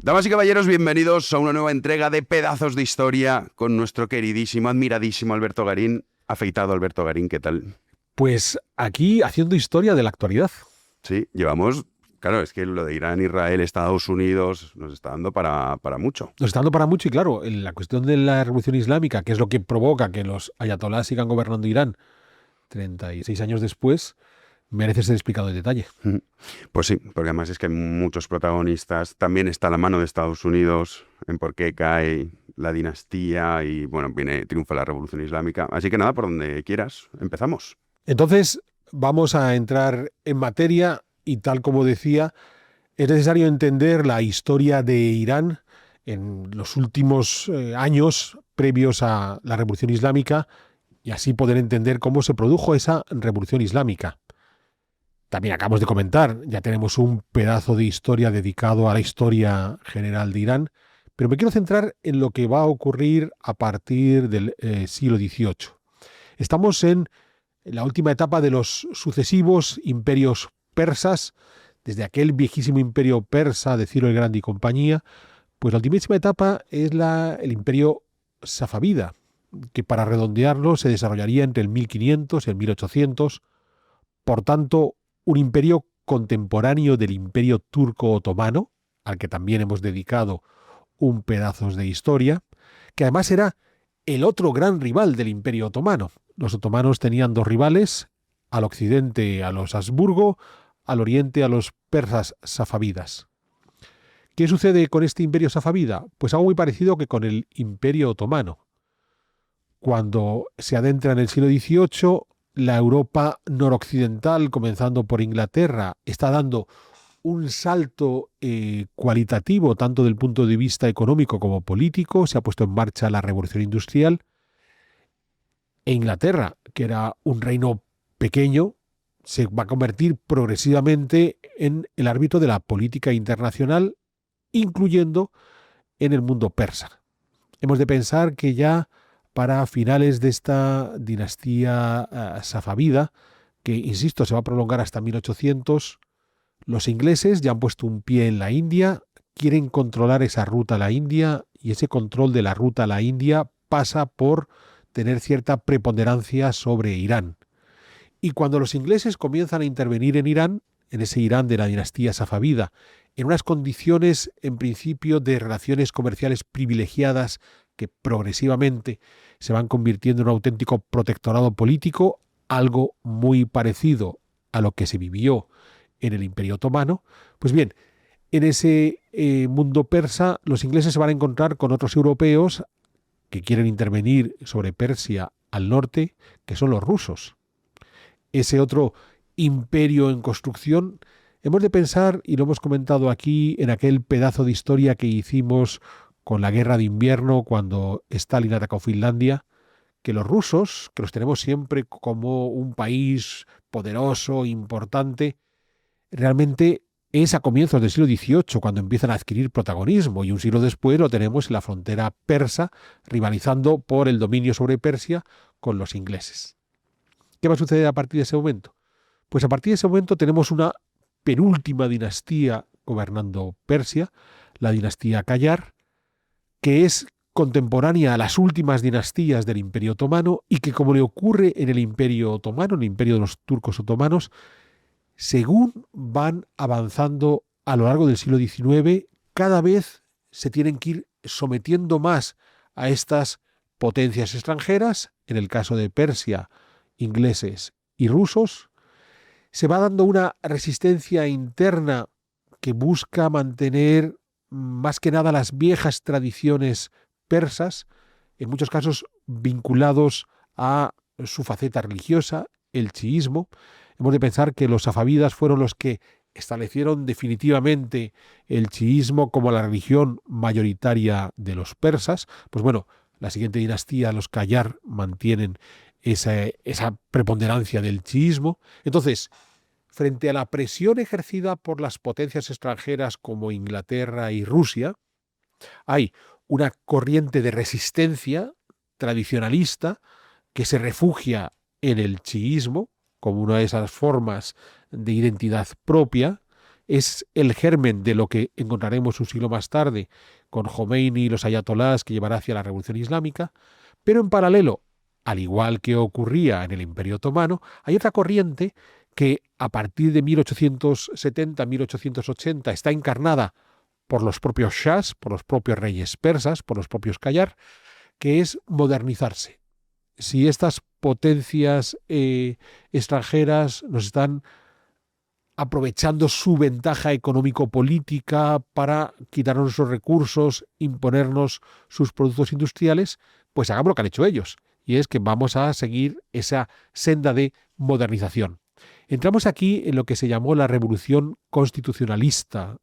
Damas y caballeros, bienvenidos a una nueva entrega de Pedazos de Historia con nuestro queridísimo, admiradísimo Alberto Garín. Afeitado Alberto Garín, ¿qué tal? Pues aquí haciendo historia de la actualidad. Sí, llevamos... Claro, es que lo de Irán, Israel, Estados Unidos nos está dando para mucho. Nos está dando para mucho y claro, en la cuestión de la revolución islámica, que es lo que provoca que los ayatolás sigan gobernando Irán 36 años después, merece ser explicado en detalle. Pues sí, porque además es que hay muchos protagonistas. También está la mano de Estados Unidos en por qué cae la dinastía y, bueno, triunfa la revolución islámica. Así que nada, por donde quieras, empezamos. Entonces, vamos a entrar en materia y tal como decía, es necesario entender la historia de Irán en los últimos años previos a la revolución islámica y así poder entender cómo se produjo esa revolución islámica. También acabamos de comentar, ya tenemos un pedazo de historia dedicado a la historia general de Irán, pero me quiero centrar en lo que va a ocurrir a partir del siglo XVIII. Estamos en la última etapa de los sucesivos imperios persas, desde aquel viejísimo imperio persa de Ciro el Grande y compañía, pues la ultimísima etapa es el imperio safavida, que para redondearlo se desarrollaría entre el 1500 y el 1800, por tanto, un imperio contemporáneo del imperio turco otomano, al que también hemos dedicado un pedazo de historia, que además era el otro gran rival del imperio otomano. Los otomanos tenían dos rivales, al occidente a los Habsburgo, al oriente a los persas safavidas. ¿Qué sucede con este imperio safavida? Pues algo muy parecido que con el imperio otomano. Cuando se adentra en el siglo XVIII, la Europa noroccidental, comenzando por Inglaterra, está dando un salto cualitativo, tanto del punto de vista económico como político. Se ha puesto en marcha la revolución industrial. E Inglaterra, que era un reino pequeño, se va a convertir progresivamente en el árbitro de la política internacional, incluyendo en el mundo persa. Hemos de pensar que ya para finales de esta dinastía safavida, que, insisto, se va a prolongar hasta 1800, los ingleses ya han puesto un pie en la India, quieren controlar esa ruta a la India, y ese control de la ruta a la India pasa por tener cierta preponderancia sobre Irán. Y cuando los ingleses comienzan a intervenir en Irán, en ese Irán de la dinastía safavida, en unas condiciones, en principio, de relaciones comerciales privilegiadas que progresivamente se van convirtiendo en un auténtico protectorado político, algo muy parecido a lo que se vivió en el Imperio Otomano, pues bien, en ese mundo persa los ingleses se van a encontrar con otros europeos que quieren intervenir sobre Persia al norte, que son los rusos. Ese otro imperio en construcción, hemos de pensar, y lo hemos comentado aquí, en aquel pedazo de historia que hicimos con la guerra de invierno cuando Stalin atacó Finlandia, que los rusos, que los tenemos siempre como un país poderoso, importante, realmente es a comienzos del siglo XVIII cuando empiezan a adquirir protagonismo, y un siglo después lo tenemos en la frontera persa, rivalizando por el dominio sobre Persia con los ingleses. ¿Qué va a suceder a partir de ese momento? Pues a partir de ese momento tenemos una penúltima dinastía gobernando Persia, la dinastía Qayar, que es contemporánea a las últimas dinastías del Imperio Otomano y que, como le ocurre en el Imperio Otomano, en el Imperio de los turcos otomanos, según van avanzando a lo largo del siglo XIX, cada vez se tienen que ir sometiendo más a estas potencias extranjeras, en el caso de Persia, ingleses y rusos. Se va dando una resistencia interna que busca mantener más que nada las viejas tradiciones persas, en muchos casos vinculados a su faceta religiosa, el chiismo. Hemos de pensar que los safavidas fueron los que establecieron definitivamente el chiismo como la religión mayoritaria de los persas. Pues bueno, la siguiente dinastía, los Qayar, mantienen esa preponderancia del chiismo. Entonces, frente a la presión ejercida por las potencias extranjeras como Inglaterra y Rusia, hay una corriente de resistencia tradicionalista que se refugia en el chiismo como una de esas formas de identidad propia es el germen de lo que encontraremos un siglo más tarde con Jomeini y los ayatolás, que llevará hacia la Revolución Islámica, pero en paralelo, al igual que ocurría en el Imperio Otomano, hay otra corriente que a partir de 1870-1880 está encarnada por los propios shahs, por los propios reyes persas, por los propios Qajar, que es modernizarse. Si estas potencias extranjeras nos están aprovechando su ventaja económico-política para quitarnos nuestros recursos, imponernos sus productos industriales, pues hagamos lo que han hecho ellos, y es que vamos a seguir esa senda de modernización. Entramos aquí en lo que se llamó la Revolución Constitucionalista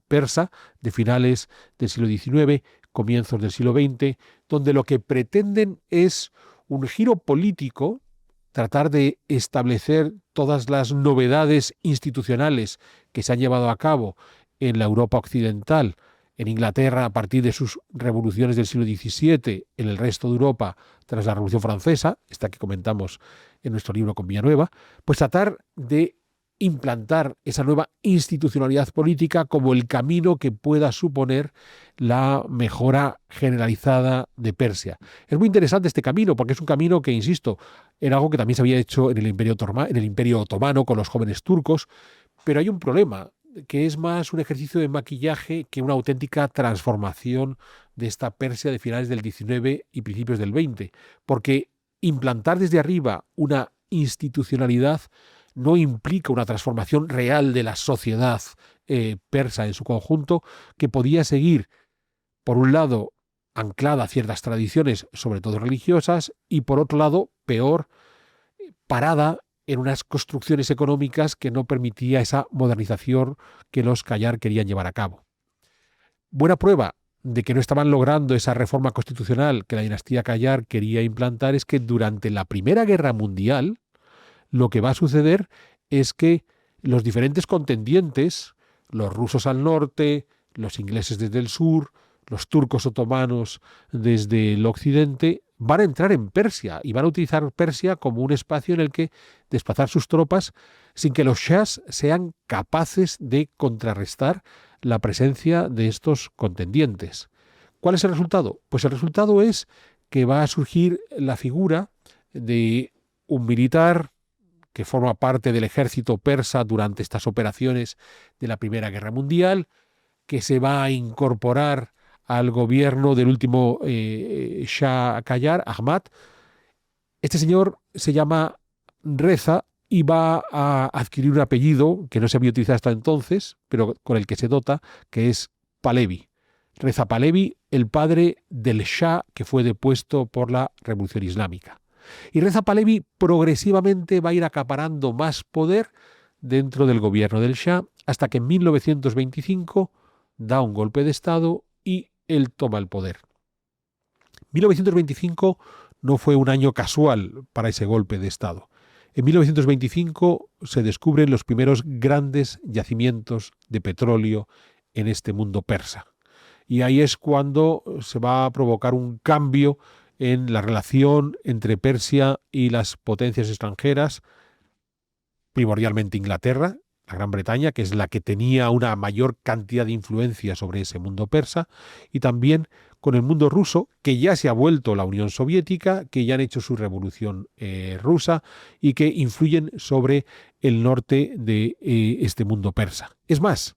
persa de finales del siglo XIX, comienzos del siglo XX, donde lo que pretenden es un giro político, tratar de establecer todas las novedades institucionales que se han llevado a cabo en la Europa occidental, en Inglaterra a partir de sus revoluciones del siglo XVII, en el resto de Europa tras la Revolución Francesa, esta que comentamos en nuestro libro con Villanueva, pues tratar de implantar esa nueva institucionalidad política como el camino que pueda suponer la mejora generalizada de Persia. Es muy interesante este camino porque es un camino que, insisto, era algo que también se había hecho en el Imperio Otomano con los jóvenes turcos, pero hay un problema, que es más un ejercicio de maquillaje que una auténtica transformación de esta Persia de finales del XIX y principios del XX, porque implantar desde arriba una institucionalidad no implica una transformación real de la sociedad persa en su conjunto, que podía seguir, por un lado, anclada a ciertas tradiciones, sobre todo religiosas, y por otro lado, peor, parada en unas construcciones económicas que no permitía esa modernización que los Qajar querían llevar a cabo. Buena prueba de que no estaban logrando esa reforma constitucional que la dinastía Qajar quería implantar es que durante la Primera Guerra Mundial lo que va a suceder es que los diferentes contendientes, los rusos al norte, los ingleses desde el sur, los turcos otomanos desde el occidente, van a entrar en Persia y van a utilizar Persia como un espacio en el que desplazar sus tropas sin que los shahs sean capaces de contrarrestar la presencia de estos contendientes. ¿Cuál es el resultado? Pues el resultado es que va a surgir la figura de un militar que forma parte del ejército persa durante estas operaciones de la Primera Guerra Mundial, que se va a incorporar al gobierno del último Shah Qajar, Ahmad. Este señor se llama Reza y va a adquirir un apellido que no se había utilizado hasta entonces, pero con el que se dota, que es Pahlavi. Reza Pahlavi, el padre del Shah que fue depuesto por la Revolución Islámica. Y Reza Pahlavi progresivamente va a ir acaparando más poder dentro del gobierno del Shah hasta que en 1925 da un golpe de Estado y él toma el poder. 1925 no fue un año casual para ese golpe de Estado. En 1925 se descubren los primeros grandes yacimientos de petróleo en este mundo persa. Y ahí es cuando se va a provocar un cambio en la relación entre Persia y las potencias extranjeras, primordialmente Inglaterra, la Gran Bretaña, que es la que tenía una mayor cantidad de influencia sobre ese mundo persa, y también con el mundo ruso, que ya se ha vuelto la Unión Soviética, que ya han hecho su revolución rusa y que influyen sobre el norte de este mundo persa. Es más,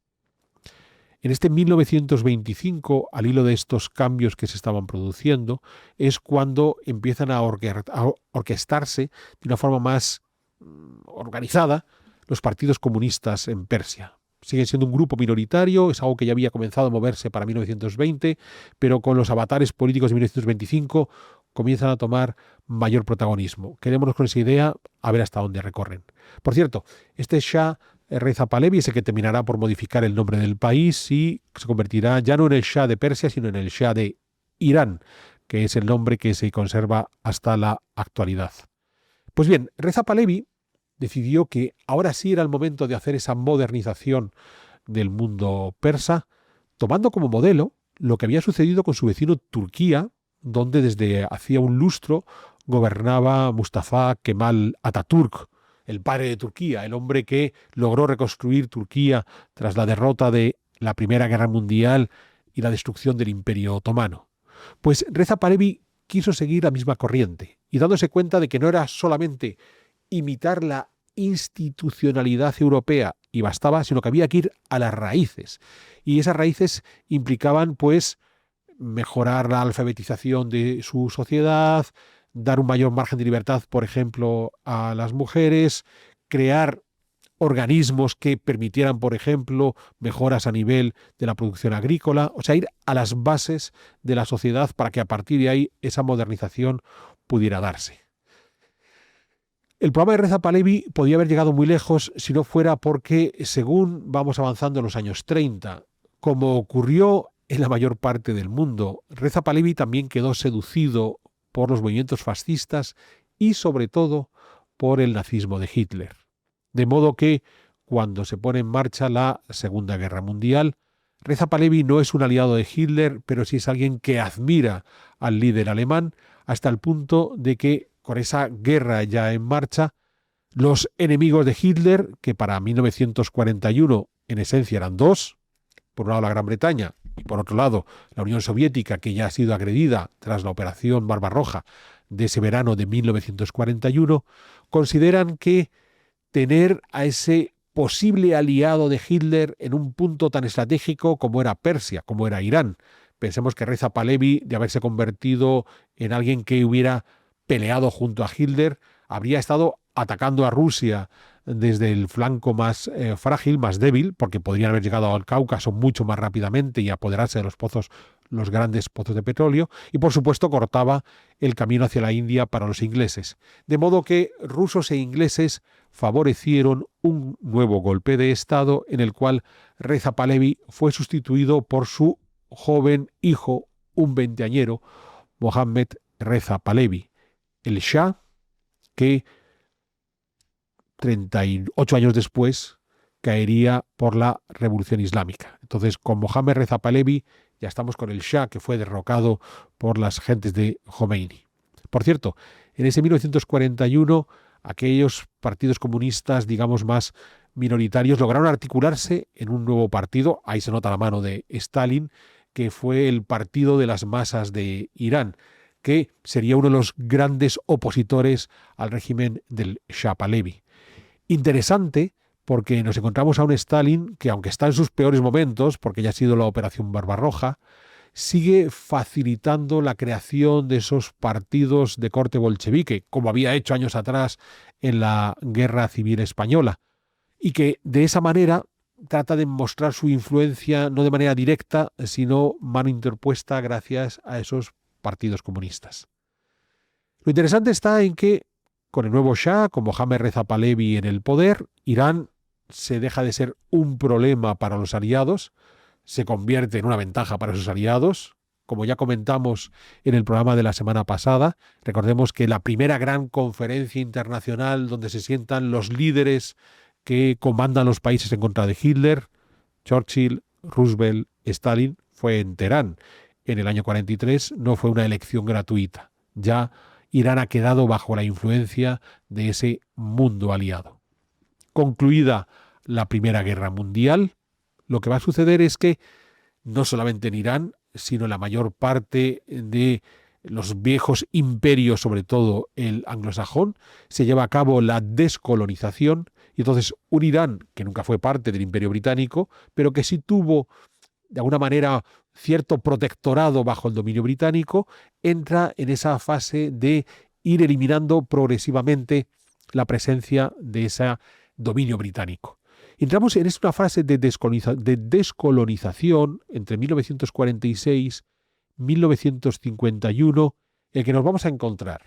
en este 1925, al hilo de estos cambios que se estaban produciendo, es cuando empiezan a orquestarse de una forma más organizada los partidos comunistas en Persia. Siguen siendo un grupo minoritario, es algo que ya había comenzado a moverse para 1920, pero con los avatares políticos de 1925 comienzan a tomar mayor protagonismo. Quedémonos con esa idea a ver hasta dónde recorren. Por cierto, este Shah Reza Pahlavi es el que terminará por modificar el nombre del país y se convertirá ya no en el Shah de Persia, sino en el Shah de Irán, que es el nombre que se conserva hasta la actualidad. Pues bien, Reza Pahlavi decidió que ahora sí era el momento de hacer esa modernización del mundo persa, tomando como modelo lo que había sucedido con su vecino Turquía, donde desde hacía un lustro gobernaba Mustafa Kemal Atatürk, el padre de Turquía, el hombre que logró reconstruir Turquía tras la derrota de la Primera Guerra Mundial y la destrucción del Imperio Otomano. Pues Reza Pahlavi quiso seguir la misma corriente y dándose cuenta de que no era solamente imitar la institucionalidad europea y bastaba, sino que había que ir a las raíces. Y esas raíces implicaban, pues, mejorar la alfabetización de su sociedad, dar un mayor margen de libertad, por ejemplo, a las mujeres, crear organismos que permitieran, por ejemplo, mejoras a nivel de la producción agrícola, o sea, ir a las bases de la sociedad para que a partir de ahí esa modernización pudiera darse. El programa de Reza Pahlavi podía haber llegado muy lejos si no fuera porque, según vamos avanzando en los años 30, como ocurrió en la mayor parte del mundo, Reza Pahlavi también quedó seducido por los movimientos fascistas y, sobre todo, por el nazismo de Hitler. De modo que, cuando se pone en marcha la Segunda Guerra Mundial, Reza Pahlavi no es un aliado de Hitler, pero sí es alguien que admira al líder alemán hasta el punto de que, con esa guerra ya en marcha, los enemigos de Hitler, que para 1941 en esencia eran dos, por un lado la Gran Bretaña y por otro lado la Unión Soviética, que ya ha sido agredida tras la Operación Barbarroja de ese verano de 1941, consideran que tener a ese posible aliado de Hitler en un punto tan estratégico como era Persia, como era Irán. Pensemos que Reza Pahlavi, de haberse convertido en alguien que hubiera peleado junto a Hitler, habría estado atacando a Rusia desde el flanco más frágil, más débil, porque podrían haber llegado al Cáucaso mucho más rápidamente y apoderarse de los pozos, los grandes pozos de petróleo, y por supuesto cortaba el camino hacia la India para los ingleses. De modo que rusos e ingleses favorecieron un nuevo golpe de Estado en el cual Reza Pahlavi fue sustituido por su joven hijo, un veinteañero, Mohammad Reza Pahlavi, el Shah, que 38 años después caería por la Revolución Islámica. Entonces, con Mohammad Reza Pahlavi ya estamos con el Shah, que fue derrocado por las gentes de Khomeini. Por cierto, en ese 1941, aquellos partidos comunistas, digamos, más minoritarios, lograron articularse en un nuevo partido, ahí se nota la mano de Stalin, que fue el Partido de las Masas de Irán, que sería uno de los grandes opositores al régimen del Shah Pahlavi. Interesante porque nos encontramos a un Stalin que, aunque está en sus peores momentos, porque ya ha sido la Operación Barbarroja, sigue facilitando la creación de esos partidos de corte bolchevique, como había hecho años atrás en la Guerra Civil Española, y que de esa manera trata de mostrar su influencia no de manera directa, sino mano interpuesta gracias a esos partidos comunistas. Lo interesante está en que, con el nuevo Shah, con Mohammad Reza Pahlavi en el poder, Irán se deja de ser un problema para los aliados, se convierte en una ventaja para sus aliados. Como ya comentamos en el programa de la semana pasada, recordemos que la primera gran conferencia internacional donde se sientan los líderes que comandan los países en contra de Hitler, Churchill, Roosevelt, Stalin, fue en Teherán. En el año 43 no fue una elección gratuita. Ya Irán ha quedado bajo la influencia de ese mundo aliado. Concluida la Primera Guerra Mundial, lo que va a suceder es que no solamente en Irán, sino en la mayor parte de los viejos imperios, sobre todo el anglosajón, se lleva a cabo la descolonización, y entonces un Irán que nunca fue parte del Imperio Británico, pero que sí tuvo de alguna manera cierto protectorado bajo el dominio británico, entra en esa fase de ir eliminando progresivamente la presencia de ese dominio británico. Entramos en esta fase de descolonización entre 1946 y 1951, en que nos vamos a encontrar,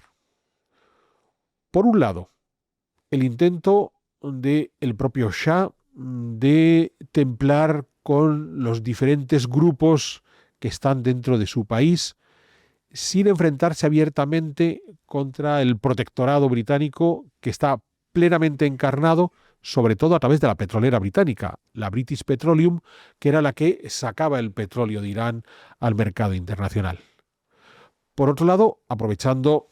por un lado, el intento del propio Shah de templar con los diferentes grupos que están dentro de su país, sin enfrentarse abiertamente contra el protectorado británico que está plenamente encarnado, sobre todo a través de la petrolera británica, la British Petroleum, que era la que sacaba el petróleo de Irán al mercado internacional. Por otro lado, aprovechando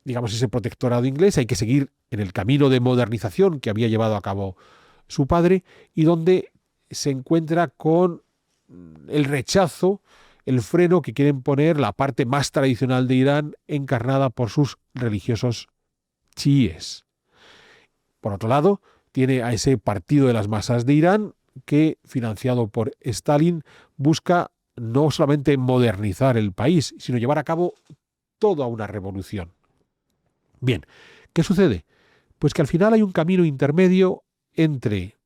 digamos, ese protectorado inglés, hay que seguir en el camino de modernización que había llevado a cabo su padre y donde se encuentra con el rechazo, el freno que quieren poner la parte más tradicional de Irán, encarnada por sus religiosos chiíes. Por otro lado, tiene a ese partido de las masas de Irán que, financiado por Stalin, busca no solamente modernizar el país, sino llevar a cabo toda una revolución. Bien, ¿qué sucede? Pues que al final hay un camino intermedio entre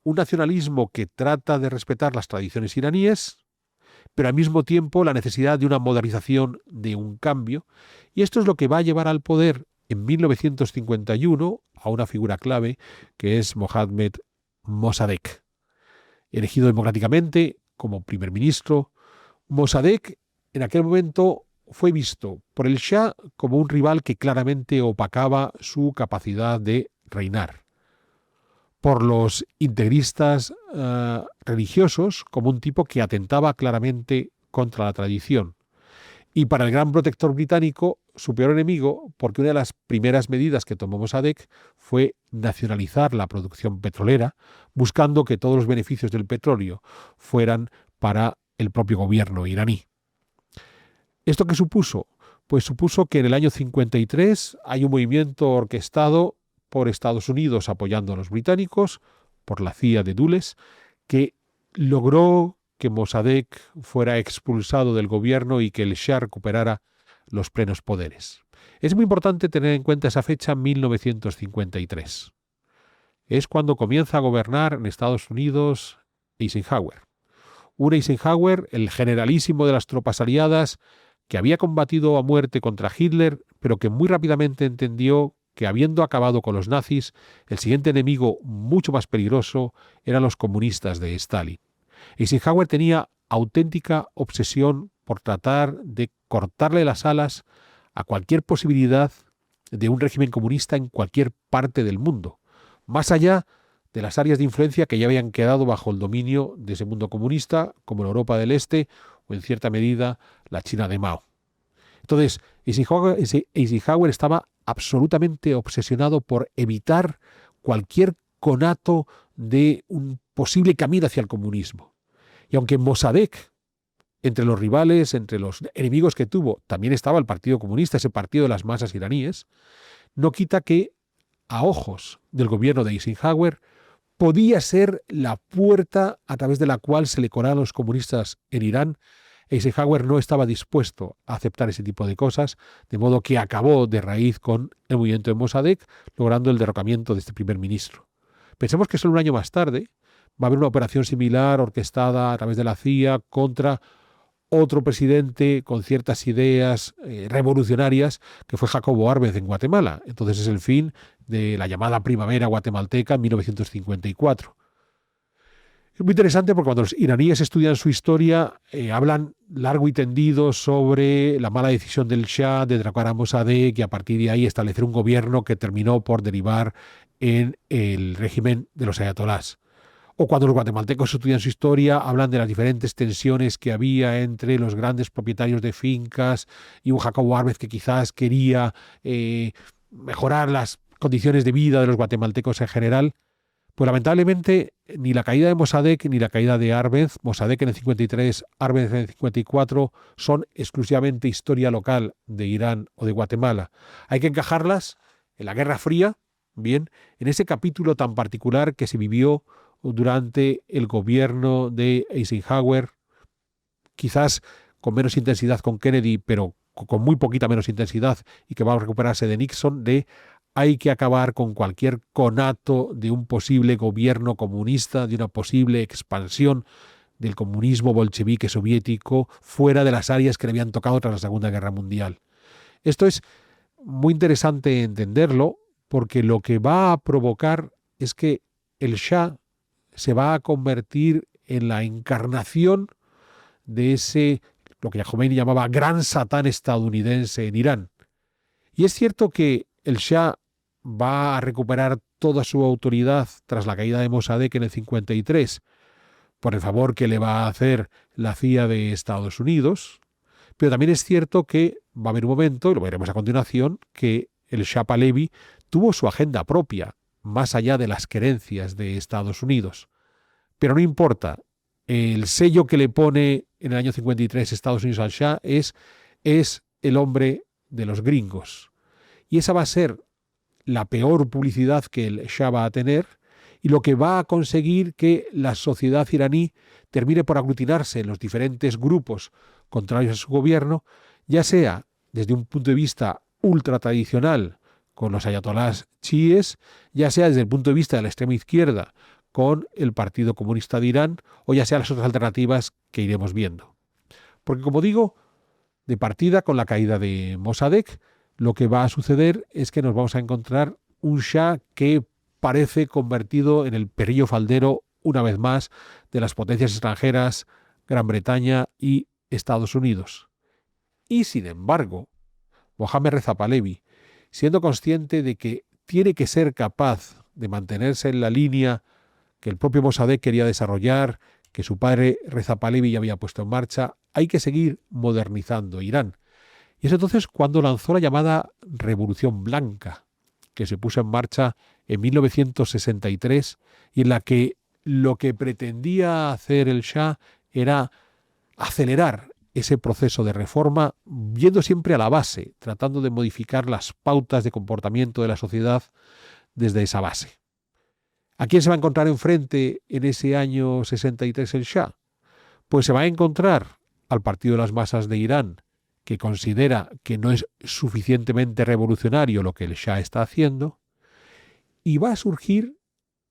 un nacionalismo que trata de respetar las tradiciones iraníes, pero al mismo tiempo la necesidad de una modernización, de un cambio, y esto es lo que va a llevar al poder en 1951 a una figura clave que es Mohammad Mossadegh, elegido democráticamente como primer ministro. Mossadegh en aquel momento fue visto por el Shah como un rival que claramente opacaba su capacidad de reinar, por los integristas religiosos como un tipo que atentaba claramente contra la tradición, y para el gran protector británico su peor enemigo, porque una de las primeras medidas que tomó Mossadegh fue nacionalizar la producción petrolera, buscando que todos los beneficios del petróleo fueran para el propio gobierno iraní. ¿Esto qué supuso? Pues supuso que en el año 53 hay un movimiento orquestado por Estados Unidos apoyando a los británicos, por la CIA de Dulles, que logró que Mossadegh fuera expulsado del gobierno y que el Shah recuperara los plenos poderes. Es muy importante tener en cuenta esa fecha, 1953. Es cuando comienza a gobernar en Estados Unidos Eisenhower. Un Eisenhower, el generalísimo de las tropas aliadas, que había combatido a muerte contra Hitler, pero que muy rápidamente entendió que, habiendo acabado con los nazis, el siguiente enemigo mucho más peligroso eran los comunistas de Stalin. Eisenhower tenía auténtica obsesión por tratar de cortarle las alas a cualquier posibilidad de un régimen comunista en cualquier parte del mundo, más allá de las áreas de influencia que ya habían quedado bajo el dominio de ese mundo comunista, como la Europa del Este o, en cierta medida, la China de Mao. Entonces, Eisenhower estaba absolutamente obsesionado por evitar cualquier conato de un posible camino hacia el comunismo. Y aunque Mossadegh, entre los rivales, entre los enemigos que tuvo, también estaba el Partido Comunista, ese partido de las masas iraníes, no quita que, a ojos del gobierno de Eisenhower, podía ser la puerta a través de la cual se le colaban los comunistas en Irán. Eisenhower no estaba dispuesto a aceptar ese tipo de cosas, de modo que acabó de raíz con el movimiento de Mossadegh, logrando el derrocamiento de este primer ministro. Pensemos que solo un año más tarde va a haber una operación similar orquestada a través de la CIA contra otro presidente con ciertas ideas revolucionarias, que fue Jacobo Arbenz en Guatemala. Entonces es el fin de la llamada primavera guatemalteca en 1954. Es muy interesante porque cuando los iraníes estudian su historia, hablan largo y tendido sobre la mala decisión del Shah de derrocar a Mossadegh y a partir de ahí establecer un gobierno que terminó por derivar en el régimen de los ayatolás. O cuando los guatemaltecos estudian su historia, hablan de las diferentes tensiones que había entre los grandes propietarios de fincas y un Jacobo Arbenz que quizás quería mejorar las condiciones de vida de los guatemaltecos en general. Pues lamentablemente ni la caída de Mossadegh ni la caída de Arbenz, Mossadegh en el 53, Arbenz en el 54, son exclusivamente historia local de Irán o de Guatemala. Hay que encajarlas en la Guerra Fría, bien, en ese capítulo tan particular que se vivió durante el gobierno de Eisenhower, quizás con menos intensidad con Kennedy, pero con muy poquita menos intensidad, y que va a recuperarse de Nixon, de hay que acabar con cualquier conato de un posible gobierno comunista, de una posible expansión del comunismo bolchevique soviético fuera de las áreas que le habían tocado tras la Segunda Guerra Mundial. Esto es muy interesante entenderlo, porque lo que va a provocar es que el Shah se va a convertir en la encarnación de ese, lo que Khomeini llamaba gran satán estadounidense en Irán. Y es cierto que el Shah va a recuperar toda su autoridad tras la caída de Mossadegh en el 53, por el favor que le va a hacer la CIA de Estados Unidos, Pero también es cierto que va a haber un momento, y lo veremos a continuación, que el Shah Pahlavi tuvo su agenda propia, más allá de las querencias de Estados Unidos. Pero no importa, el sello que le pone en el año 53 Estados Unidos al Shah es el hombre de los gringos. Y esa va a ser la peor publicidad que el Shah va a tener y lo que va a conseguir que la sociedad iraní termine por aglutinarse en los diferentes grupos contrarios a su gobierno, ya sea desde un punto de vista ultra tradicional con los ayatolás chiíes, ya sea desde el punto de vista de la extrema izquierda con el Partido Comunista de Irán, o ya sea las otras alternativas que iremos viendo. Porque, como digo, de partida con la caída de Mossadegh, lo que va a suceder es que nos vamos a encontrar un Shah que parece convertido en el perrillo faldero, una vez más, de las potencias extranjeras, Gran Bretaña y Estados Unidos. Y, sin embargo, Mohammad Reza Pahlavi, siendo consciente de que tiene que ser capaz de mantenerse en la línea que el propio Mossadegh quería desarrollar, que su padre Reza Pahlavi ya había puesto en marcha, hay que seguir modernizando Irán. Y es entonces cuando lanzó la llamada Revolución Blanca, que se puso en marcha en 1963 y en la que lo que pretendía hacer el Shah era acelerar ese proceso de reforma, yendo siempre a la base, tratando de modificar las pautas de comportamiento de la sociedad desde esa base. ¿A quién se va a encontrar enfrente en ese año 63 el Shah? Pues se va a encontrar al Partido de las Masas de Irán, que considera que no es suficientemente revolucionario lo que el Shah está haciendo, y va a surgir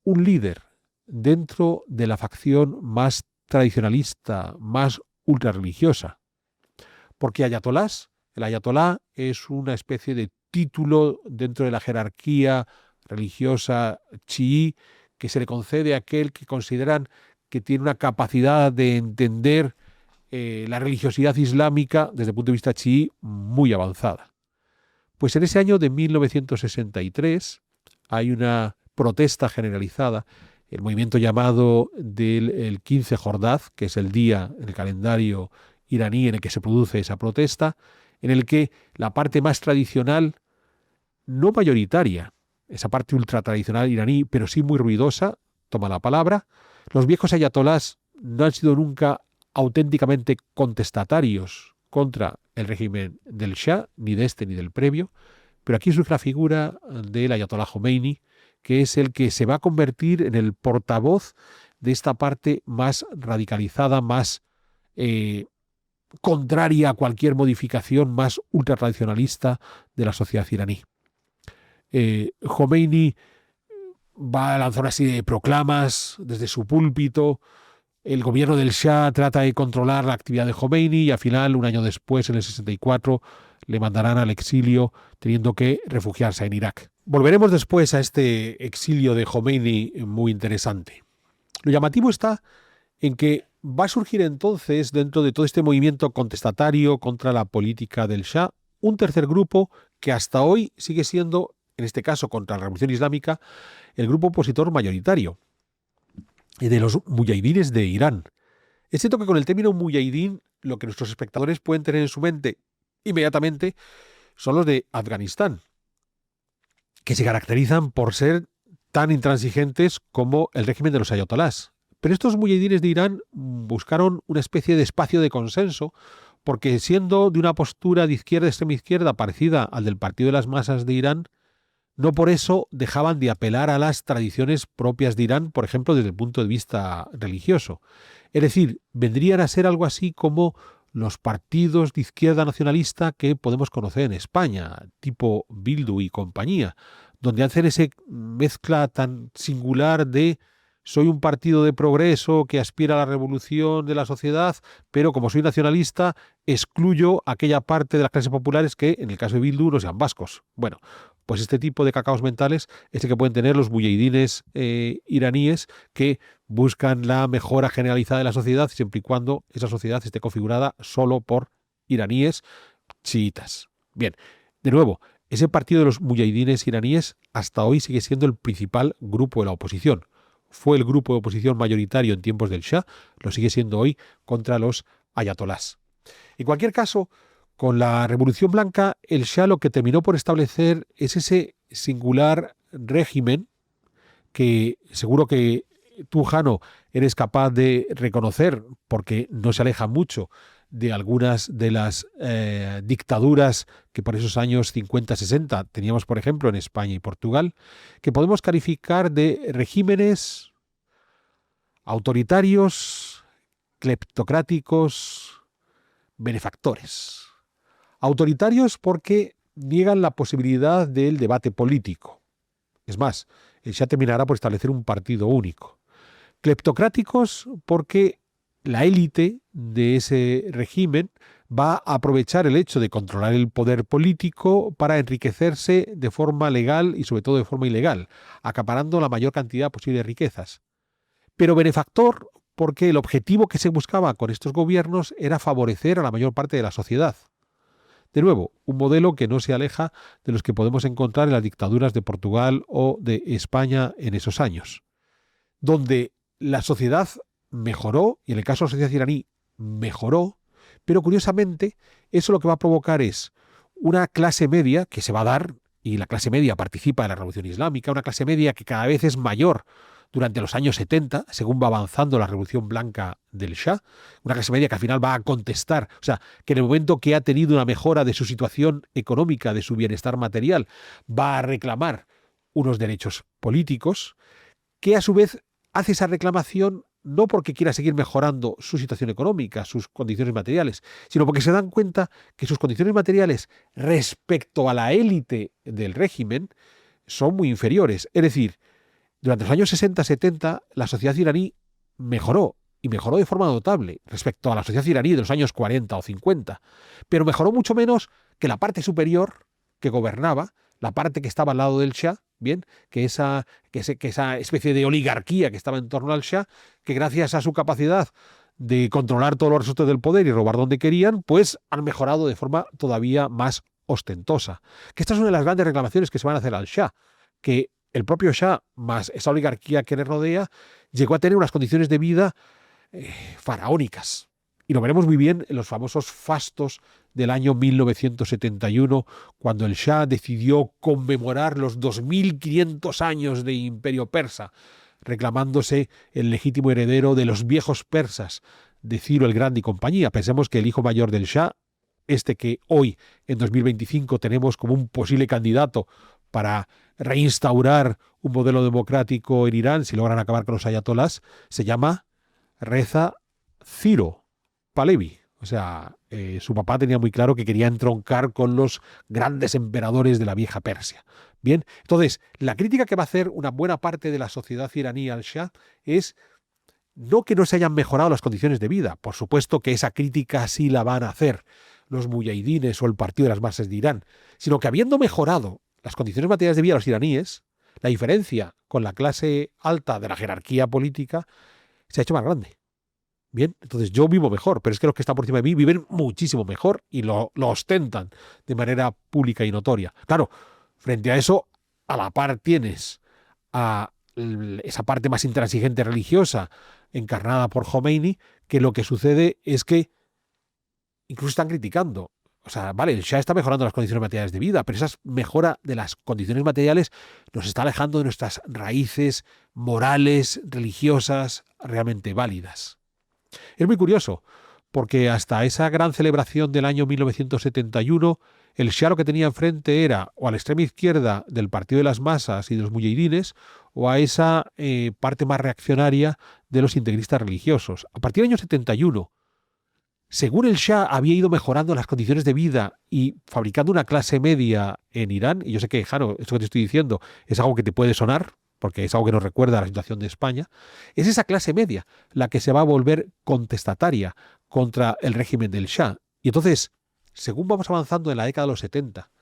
un líder dentro de la facción más tradicionalista, más ultrarreligiosa. Porque ayatolás, el ayatolá es una especie de título dentro de la jerarquía religiosa chií que se le concede a aquel que consideran que tiene una capacidad de entender la religiosidad islámica desde el punto de vista chií muy avanzada. Pues en ese año de 1963 hay una protesta generalizada, el movimiento llamado del 15 Jordad, que es el día en el calendario iraní en el que se produce esa protesta, en el que la parte más tradicional, no mayoritaria, esa parte ultratradicional iraní, pero sí muy ruidosa, toma la palabra. Los viejos ayatolás no han sido nunca auténticamente contestatarios contra el régimen del Shah, ni de este ni del previo, pero aquí surge la figura del ayatolá Jomeini, que es el que se va a convertir en el portavoz de esta parte más radicalizada, más contraria a cualquier modificación, más ultratradicionalista de la sociedad iraní. Jomeini va a lanzar una serie de proclamas desde su púlpito. El gobierno del Shah trata de controlar la actividad de Jomeini y al final, un año después, en el 64, le mandarán al exilio teniendo que refugiarse en Irak. Volveremos después a este exilio de Jomeini muy interesante. Lo llamativo está en que va a surgir entonces, dentro de todo este movimiento contestatario contra la política del Shah, un tercer grupo que hasta hoy sigue siendo, en este caso contra la Revolución Islámica, el grupo opositor mayoritario, de los muyahidines de Irán. Es cierto que con el término muyahidín, lo que nuestros espectadores pueden tener en su mente inmediatamente son los de Afganistán, que se caracterizan por ser tan intransigentes como el régimen de los ayatolás. Pero estos muyahidines de Irán buscaron una especie de espacio de consenso, porque siendo de una postura de izquierda, extrema izquierda, parecida al del Partido de las Masas de Irán, no por eso dejaban de apelar a las tradiciones propias de Irán, por ejemplo, desde el punto de vista religioso. Es decir, vendrían a ser algo así como los partidos de izquierda nacionalista que podemos conocer en España, tipo Bildu y compañía, donde hacen esa mezcla tan singular de soy un partido de progreso que aspira a la revolución de la sociedad, pero como soy nacionalista, excluyo aquella parte de las clases populares que, en el caso de Bildu, no sean vascos. Bueno, pues este tipo de cacaos mentales es el que pueden tener los muyahidines iraníes que buscan la mejora generalizada de la sociedad siempre y cuando esa sociedad esté configurada solo por iraníes chiitas. Bien, de nuevo, ese partido de los muyahidines iraníes hasta hoy sigue siendo el principal grupo de la oposición. Fue el grupo de oposición mayoritario en tiempos del Shah, lo sigue siendo hoy contra los ayatolás. En cualquier caso, con la Revolución Blanca, el Shah lo que terminó por establecer es ese singular régimen que seguro que tú, Jano, eres capaz de reconocer, porque no se aleja mucho de algunas de las dictaduras que por esos años 50-60 teníamos, por ejemplo, en España y Portugal, que podemos calificar de regímenes autoritarios, cleptocráticos, benefactores. Autoritarios porque niegan la posibilidad del debate político. Es más, el Shah terminará por establecer un partido único. Cleptocráticos porque la élite de ese régimen va a aprovechar el hecho de controlar el poder político para enriquecerse de forma legal y sobre todo de forma ilegal, acaparando la mayor cantidad posible de riquezas. Pero benefactor porque el objetivo que se buscaba con estos gobiernos era favorecer a la mayor parte de la sociedad. De nuevo, un modelo que no se aleja de los que podemos encontrar en las dictaduras de Portugal o de España en esos años, donde la sociedad mejoró, y en el caso de la sociedad iraní mejoró, pero curiosamente eso lo que va a provocar es una clase media que se va a dar, y la clase media participa en la Revolución Islámica, una clase media que cada vez es mayor durante los años 70, según va avanzando la Revolución Blanca del Shah, una clase media que al final va a contestar, o sea, que en el momento que ha tenido una mejora de su situación económica, de su bienestar material, va a reclamar unos derechos políticos, que a su vez hace esa reclamación no porque quiera seguir mejorando su situación económica, sus condiciones materiales, sino porque se dan cuenta que sus condiciones materiales respecto a la élite del régimen son muy inferiores. Es decir, durante los años 60-70 la sociedad iraní mejoró, y mejoró de forma notable respecto a la sociedad iraní de los años 40 o 50, pero mejoró mucho menos que la parte superior que gobernaba, la parte que estaba al lado del Shah, bien, que esa especie de oligarquía que estaba en torno al Shah, que gracias a su capacidad de controlar todos los resortes del poder y robar donde querían, pues han mejorado de forma todavía más ostentosa. Que esta es una de las grandes reclamaciones que se van a hacer al Shah, que el propio Shah, más esa oligarquía que le rodea, llegó a tener unas condiciones de vida faraónicas. Y lo veremos muy bien en los famosos fastos del año 1971, cuando el Shah decidió conmemorar los 2500 años de imperio persa, reclamándose el legítimo heredero de los viejos persas, de Ciro el Grande y compañía. Pensemos que el hijo mayor del Shah, este que hoy, en 2025, tenemos como un posible candidato para reinstaurar un modelo democrático en Irán, si logran acabar con los ayatolás, se llama Reza Ciro Pahlavi. O sea, su papá tenía muy claro que quería entroncar con los grandes emperadores de la vieja Persia. Bien, entonces, la crítica que va a hacer una buena parte de la sociedad iraní al Shah es no que no se hayan mejorado las condiciones de vida. Por supuesto que esa crítica sí la van a hacer los muyahidines o el Partido de las Masas de Irán, sino que habiendo mejorado las condiciones materiales de vida de los iraníes, la diferencia con la clase alta de la jerarquía política se ha hecho más grande. Bien, entonces yo vivo mejor, pero es que los que están por encima de mí viven muchísimo mejor y lo ostentan de manera pública y notoria. Claro, frente a eso, a la par tienes a esa parte más intransigente religiosa encarnada por Khomeini, que lo que sucede es que incluso están criticando. O sea, vale, el Shah está mejorando las condiciones materiales de vida, pero esa mejora de las condiciones materiales nos está alejando de nuestras raíces morales, religiosas, realmente válidas. Es muy curioso, porque hasta esa gran celebración del año 1971, el Shah lo que tenía enfrente era o a la extrema izquierda del Partido de las Masas y de los muyahidines, o a esa parte más reaccionaria de los integristas religiosos. A partir del año 71, según el Shah había ido mejorando las condiciones de vida y fabricando una clase media en Irán, y yo sé que, Jano, esto que te estoy diciendo es algo que te puede sonar, porque es algo que nos recuerda a la situación de España, es esa clase media la que se va a volver contestataria contra el régimen del Shah. Y entonces, según vamos avanzando en la década de los 70,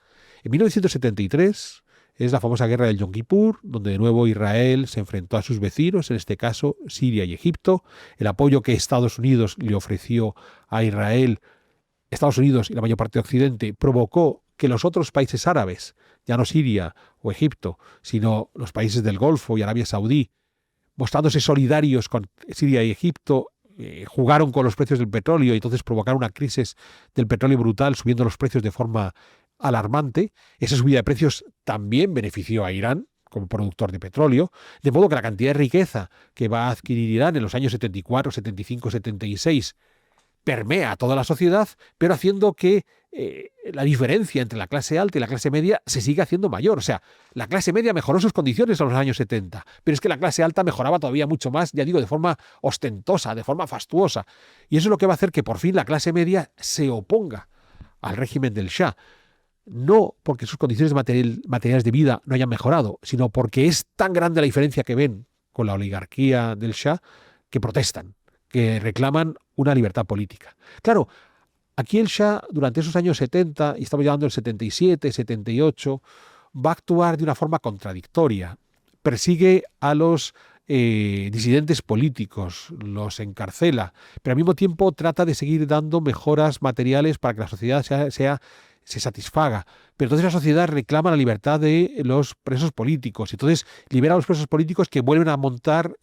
en 1973 es la famosa guerra del Yom Kippur, donde de nuevo Israel se enfrentó a sus vecinos, en este caso Siria y Egipto. El apoyo que Estados Unidos le ofreció a Israel, Estados Unidos y la mayor parte de Occidente, provocó que los otros países árabes, ya no Siria o Egipto, sino los países del Golfo y Arabia Saudí, mostrándose solidarios con Siria y Egipto, jugaron con los precios del petróleo y entonces provocaron una crisis del petróleo brutal, subiendo los precios de forma alarmante. Esa subida de precios también benefició a Irán como productor de petróleo, de modo que la cantidad de riqueza que va a adquirir Irán en los años 74, 75, 76 permea a toda la sociedad, pero haciendo que la diferencia entre la clase alta y la clase media se siga haciendo mayor. O sea, la clase media mejoró sus condiciones en los años 70, pero es que la clase alta mejoraba todavía mucho más, ya digo, de forma ostentosa, de forma fastuosa. Y eso es lo que va a hacer que por fin la clase media se oponga al régimen del Shah. No porque sus condiciones materiales de vida no hayan mejorado, sino porque es tan grande la diferencia que ven con la oligarquía del Shah que protestan, que reclaman una libertad política. Claro, aquí el Shah, durante esos años 70, y estamos llegando al 77, 78, va a actuar de una forma contradictoria. Persigue a los disidentes políticos, los encarcela, pero al mismo tiempo trata de seguir dando mejoras materiales para que la sociedad se satisfaga. Pero entonces la sociedad reclama la libertad de los presos políticos. Entonces libera a los presos políticos que vuelven a montar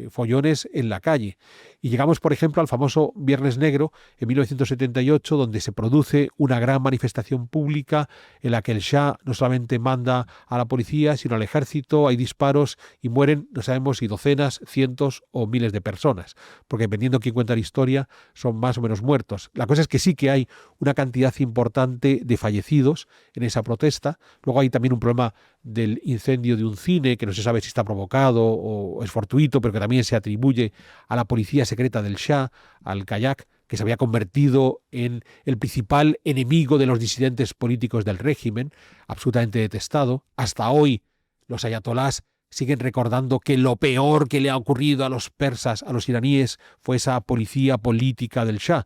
follones en la calle. Y llegamos, por ejemplo, al famoso Viernes Negro en 1978, donde se produce una gran manifestación pública en la que el Shah no solamente manda a la policía, sino al ejército, hay disparos y mueren, no sabemos si docenas, cientos o miles de personas, porque dependiendo quién cuenta la historia, son más o menos muertos. La cosa es que sí que hay una cantidad importante de fallecidos en esa protesta. Luego hay también un problema del incendio de un cine, que no se sabe si está provocado o es fortuito, pero que también se atribuye a la policía secreta del Shah, al Kayak, que se había convertido en el principal enemigo de los disidentes políticos del régimen, absolutamente detestado. Hasta hoy los ayatolás siguen recordando que lo peor que le ha ocurrido a los persas, a los iraníes, fue esa policía política del Shah,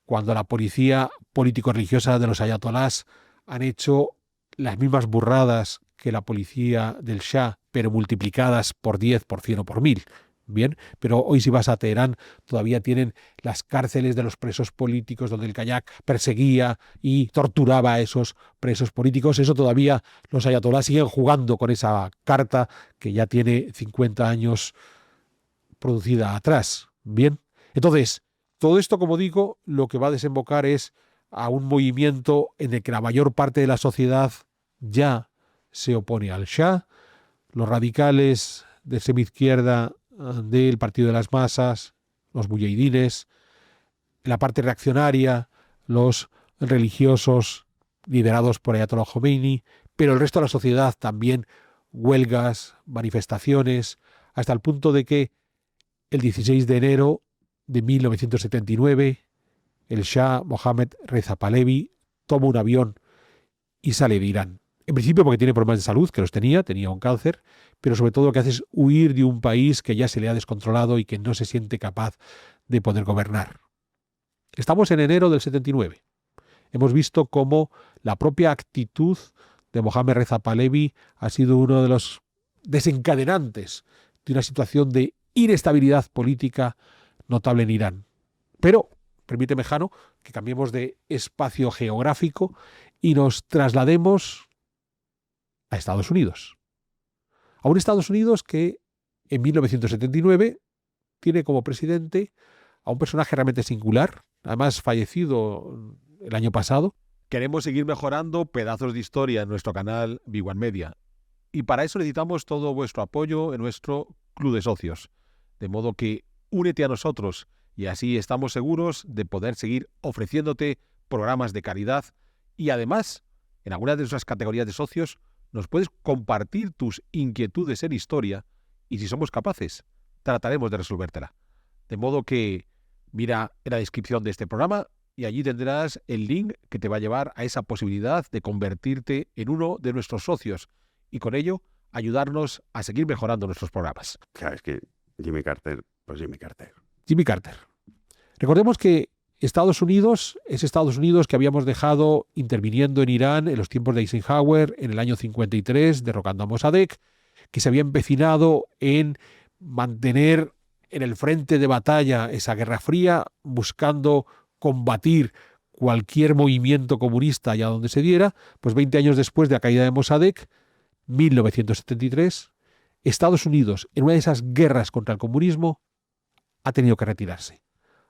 cuando la policía político-religiosa de los ayatolás han hecho las mismas burradas que la policía del Shah, pero multiplicadas por 10, por 100 o por 1000. Bien, pero hoy si vas a Teherán todavía tienen las cárceles de los presos políticos donde el Kayak perseguía y torturaba a esos presos políticos. Eso todavía los ayatolás siguen jugando con esa carta que ya tiene 50 años producida atrás. Bien, entonces todo esto, como digo, lo que va a desembocar es a un movimiento en el que la mayor parte de la sociedad ya se opone al Shah. Los radicales de extrema-izquierda del Partido de las Masas, los mujahidines, la parte reaccionaria, los religiosos liderados por Ayatollah Khomeini, pero el resto de la sociedad también huelgas, manifestaciones, hasta el punto de que el 16 de enero de 1979 el Shah Mohammad Reza Pahlavi toma un avión y sale de Irán. En principio porque tiene problemas de salud, que los tenía un cáncer, pero sobre todo lo que hace es huir de un país que ya se le ha descontrolado y que no se siente capaz de poder gobernar. Estamos en enero del 79. Hemos visto cómo la propia actitud de Mohammad Reza Pahlavi ha sido uno de los desencadenantes de una situación de inestabilidad política notable en Irán. Pero permíteme, Jano, que cambiemos de espacio geográfico y nos traslademos a Estados Unidos. A un Estados Unidos que en 1979 tiene como presidente a un personaje realmente singular, además fallecido el año pasado. Queremos seguir mejorando pedazos de historia en nuestro canal Big One Media. Y para eso necesitamos todo vuestro apoyo en nuestro club de socios. De modo que únete a nosotros y así estamos seguros de poder seguir ofreciéndote programas de calidad y además, en algunas de nuestras categorías de socios, nos puedes compartir tus inquietudes en historia y si somos capaces, trataremos de resolvértela. De modo que mira en la descripción de este programa y allí tendrás el link que te va a llevar a esa posibilidad de convertirte en uno de nuestros socios y con ello ayudarnos a seguir mejorando nuestros programas. Claro, es que Jimmy Carter, pues Jimmy Carter. Jimmy Carter. Recordemos que Estados Unidos es Estados Unidos que habíamos dejado interviniendo en Irán en los tiempos de Eisenhower en el año 53, derrocando a Mossadegh, que se había empecinado en mantener en el frente de batalla esa Guerra Fría, buscando combatir cualquier movimiento comunista allá donde se diera. Pues 20 años después de la caída de Mossadegh, 1973, Estados Unidos, en una de esas guerras contra el comunismo, ha tenido que retirarse.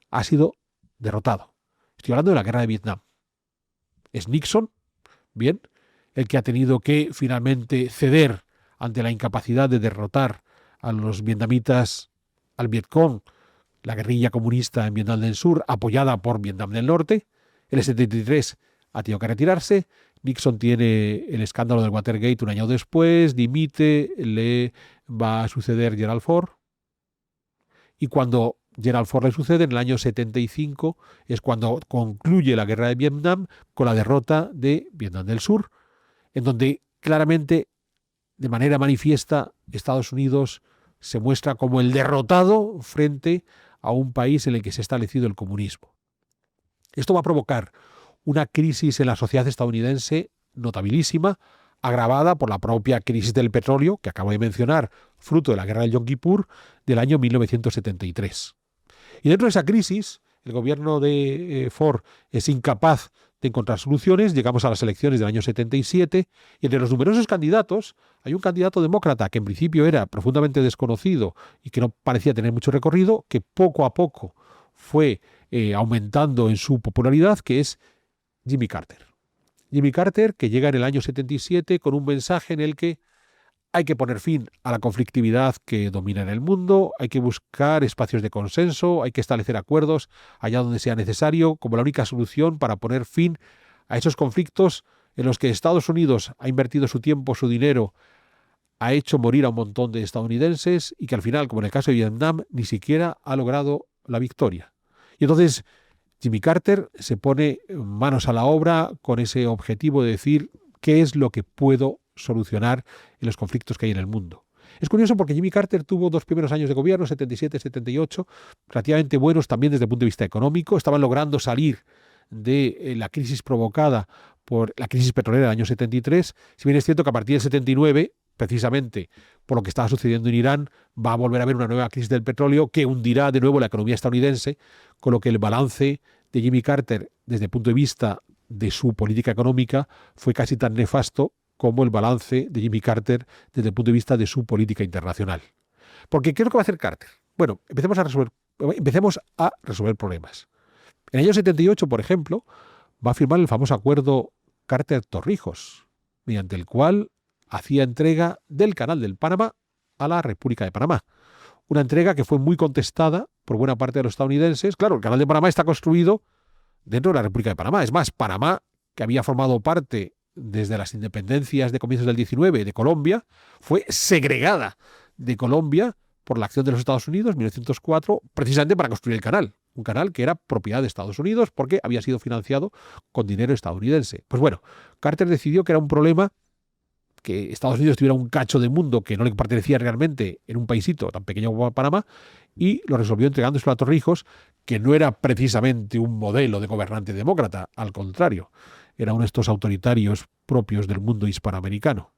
Ha sido derrotado. Estoy hablando de la guerra de Vietnam. Es Nixon, bien, el que ha tenido que finalmente ceder ante la incapacidad de derrotar a los vietnamitas, al Vietcong, la guerrilla comunista en Vietnam del Sur, apoyada por Vietnam del Norte. En el 73 ha tenido que retirarse. Nixon tiene el escándalo del Watergate un año después, dimite, le va a suceder Gerald Ford. Y cuando Gerald Ford le sucede, en el año 75, es cuando concluye la guerra de Vietnam con la derrota de Vietnam del Sur, en donde claramente, de manera manifiesta, Estados Unidos se muestra como el derrotado frente a un país en el que se ha establecido el comunismo. Esto va a provocar una crisis en la sociedad estadounidense notabilísima, agravada por la propia crisis del petróleo que acabo de mencionar, fruto de la guerra del Yom Kippur del año 1973. Y dentro de esa crisis, el gobierno de Ford es incapaz de encontrar soluciones. Llegamos a las elecciones del año 77 y entre los numerosos candidatos hay un candidato demócrata que en principio era profundamente desconocido y que no parecía tener mucho recorrido, que poco a poco fue aumentando en su popularidad, que es Jimmy Carter. Jimmy Carter, que llega en el año 77 con un mensaje en el que hay que poner fin a la conflictividad que domina en el mundo, hay que buscar espacios de consenso, hay que establecer acuerdos allá donde sea necesario como la única solución para poner fin a esos conflictos en los que Estados Unidos ha invertido su tiempo, su dinero, ha hecho morir a un montón de estadounidenses y que al final, como en el caso de Vietnam, ni siquiera ha logrado la victoria. Y entonces Jimmy Carter se pone manos a la obra con ese objetivo de decir qué es lo que puedo solucionar en los conflictos que hay en el mundo. Es curioso porque Jimmy Carter tuvo 2 primeros años de gobierno, 77-78, relativamente buenos también desde el punto de vista económico. Estaban logrando salir de la crisis provocada por la crisis petrolera del año 73. Si bien es cierto que a partir del 79, precisamente por lo que estaba sucediendo en Irán, va a volver a haber una nueva crisis del petróleo que hundirá de nuevo la economía estadounidense, con lo que el balance de Jimmy Carter desde el punto de vista de su política económica fue casi tan nefasto como el balance de Jimmy Carter desde el punto de vista de su política internacional. Porque, ¿qué es lo que va a hacer Carter? Bueno, empecemos a resolver problemas. En el año 78, por ejemplo, va a firmar el famoso acuerdo Carter-Torrijos, mediante el cual hacía entrega del Canal del Panamá a la República de Panamá. Una entrega que fue muy contestada por buena parte de los estadounidenses. Claro, el Canal de Panamá está construido dentro de la República de Panamá. Es más, Panamá, que había formado parte desde las independencias de comienzos del 19 de Colombia, fue segregada de Colombia por la acción de los Estados Unidos en 1904, precisamente para construir el canal. Un canal que era propiedad de Estados Unidos porque había sido financiado con dinero estadounidense. Pues bueno, Carter decidió que era un problema que Estados Unidos tuviera un cacho de mundo que no le pertenecía realmente en un paisito tan pequeño como Panamá, y lo resolvió entregándoselo a Torrijos, que no era precisamente un modelo de gobernante demócrata, al contrario, era uno de estos autoritarios propios del mundo hispanoamericano.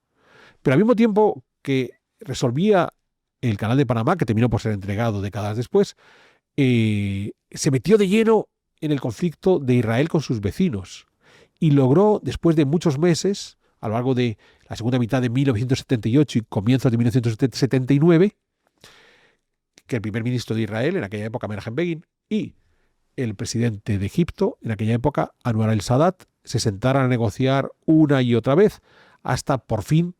Pero al mismo tiempo que resolvía el Canal de Panamá, que terminó por ser entregado décadas después, se metió de lleno en el conflicto de Israel con sus vecinos y logró, después de muchos meses, a lo largo de la segunda mitad de 1978 y comienzos de 1979, que el primer ministro de Israel, en aquella época Menachem Begin, y el presidente de Egipto, en aquella época Anwar el-Sadat, se sentaran a negociar una y otra vez hasta por fin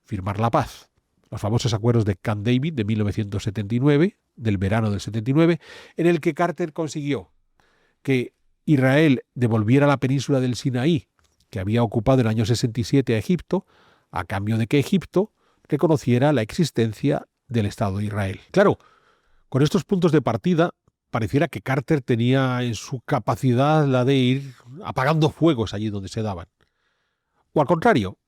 firmar la paz. Los famosos acuerdos de Camp David de 1979, del verano del 79, en el que Carter consiguió que Israel devolviera la península del Sinaí, que había ocupado en el año 67 a Egipto, a cambio de que Egipto reconociera la existencia del Estado de Israel. Claro, con estos puntos de partida, pareciera que Carter tenía en su capacidad la de ir apagando fuegos allí donde se daban. O al contrario,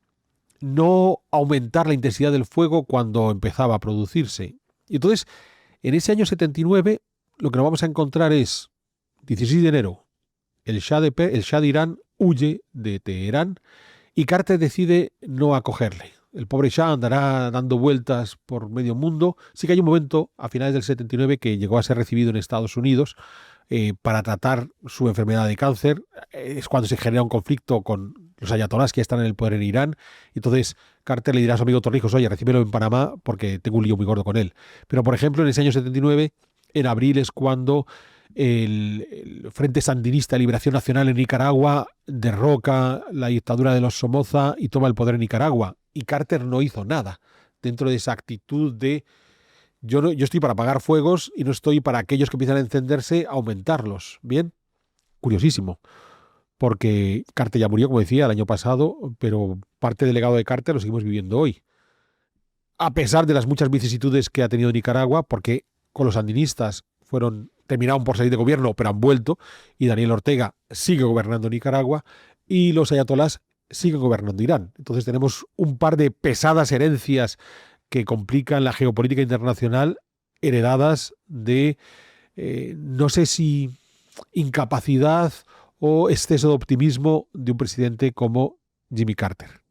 no aumentar la intensidad del fuego cuando empezaba a producirse. Y entonces, en ese año 79, lo que nos vamos a encontrar es 16 de enero, el Shah de Irán huye de Teherán y Carter decide no acogerle. El pobre Shah andará dando vueltas por medio mundo. Sí que hay un momento, a finales del 79, que llegó a ser recibido en Estados Unidos para tratar su enfermedad de cáncer. Es cuando se genera un conflicto con los ayatolás que están en el poder en Irán. Entonces Carter le dirá a su amigo Torrijos: oye, recíbelo en Panamá porque tengo un lío muy gordo con él. Pero, por ejemplo, en ese año 79, En abril es cuando el Frente Sandinista de Liberación Nacional en Nicaragua derroca la dictadura de los Somoza y toma el poder en Nicaragua. Y Carter no hizo nada dentro de esa actitud de yo estoy para apagar fuegos y no estoy para aquellos que empiezan a encenderse aumentarlos. Bien, curiosísimo, porque Carter ya murió, como decía, el año pasado, pero parte del legado de Carter lo seguimos viviendo hoy. A pesar de las muchas vicisitudes que ha tenido Nicaragua, porque con los sandinistas terminaron por salir de gobierno, pero han vuelto, y Daniel Ortega sigue gobernando Nicaragua, y los ayatolás siguen gobernando Irán. Entonces tenemos un par de pesadas herencias que complican la geopolítica internacional, heredadas de, no sé si incapacidad o exceso de optimismo de un presidente como Jimmy Carter.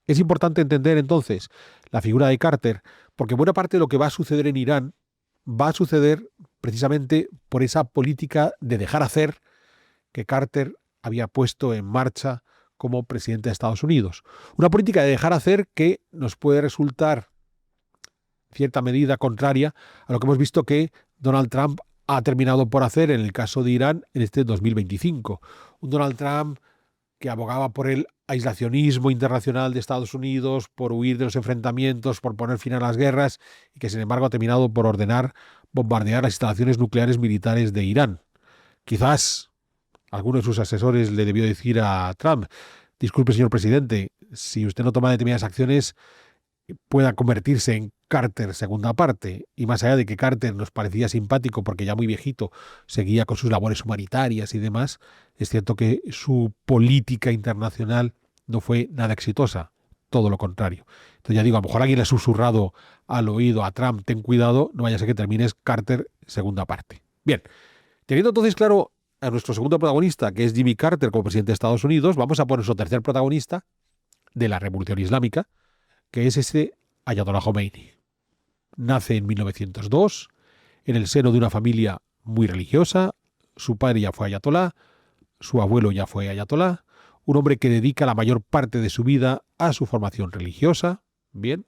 Es importante entender entonces la figura de Carter, porque buena parte de lo que va a suceder en Irán va a suceder precisamente por esa política de dejar hacer que Carter había puesto en marcha como presidente de Estados Unidos. Una política de dejar hacer que nos puede resultar en cierta medida contraria a lo que hemos visto que Donald Trump ha terminado por hacer en el caso de Irán en este 2025. Un Donald Trump que abogaba por el aislacionismo internacional de Estados Unidos, por huir de los enfrentamientos, por poner fin a las guerras, y que sin embargo ha terminado por ordenar bombardear las instalaciones nucleares militares de Irán. Quizás alguno de sus asesores le debió decir a Trump: disculpe, señor presidente, si usted no toma determinadas acciones, pueda convertirse en Carter segunda parte. Y más allá de que Carter nos parecía simpático porque ya muy viejito seguía con sus labores humanitarias y demás, es cierto que su política internacional no fue nada exitosa, todo lo contrario. Entonces ya digo, a lo mejor alguien le ha susurrado al oído a Trump: ten cuidado, no vaya a ser que termines Carter segunda parte. Bien, teniendo entonces claro a nuestro segundo protagonista, que es Jimmy Carter como presidente de Estados Unidos, vamos a poner nuestro tercer protagonista de la Revolución Islámica, que es ese Ayatollah Khomeini. Nace en 1902, en el seno de una familia muy religiosa. Su padre ya fue ayatolá, su abuelo ya fue ayatolá, un hombre que dedica la mayor parte de su vida a su formación religiosa, bien,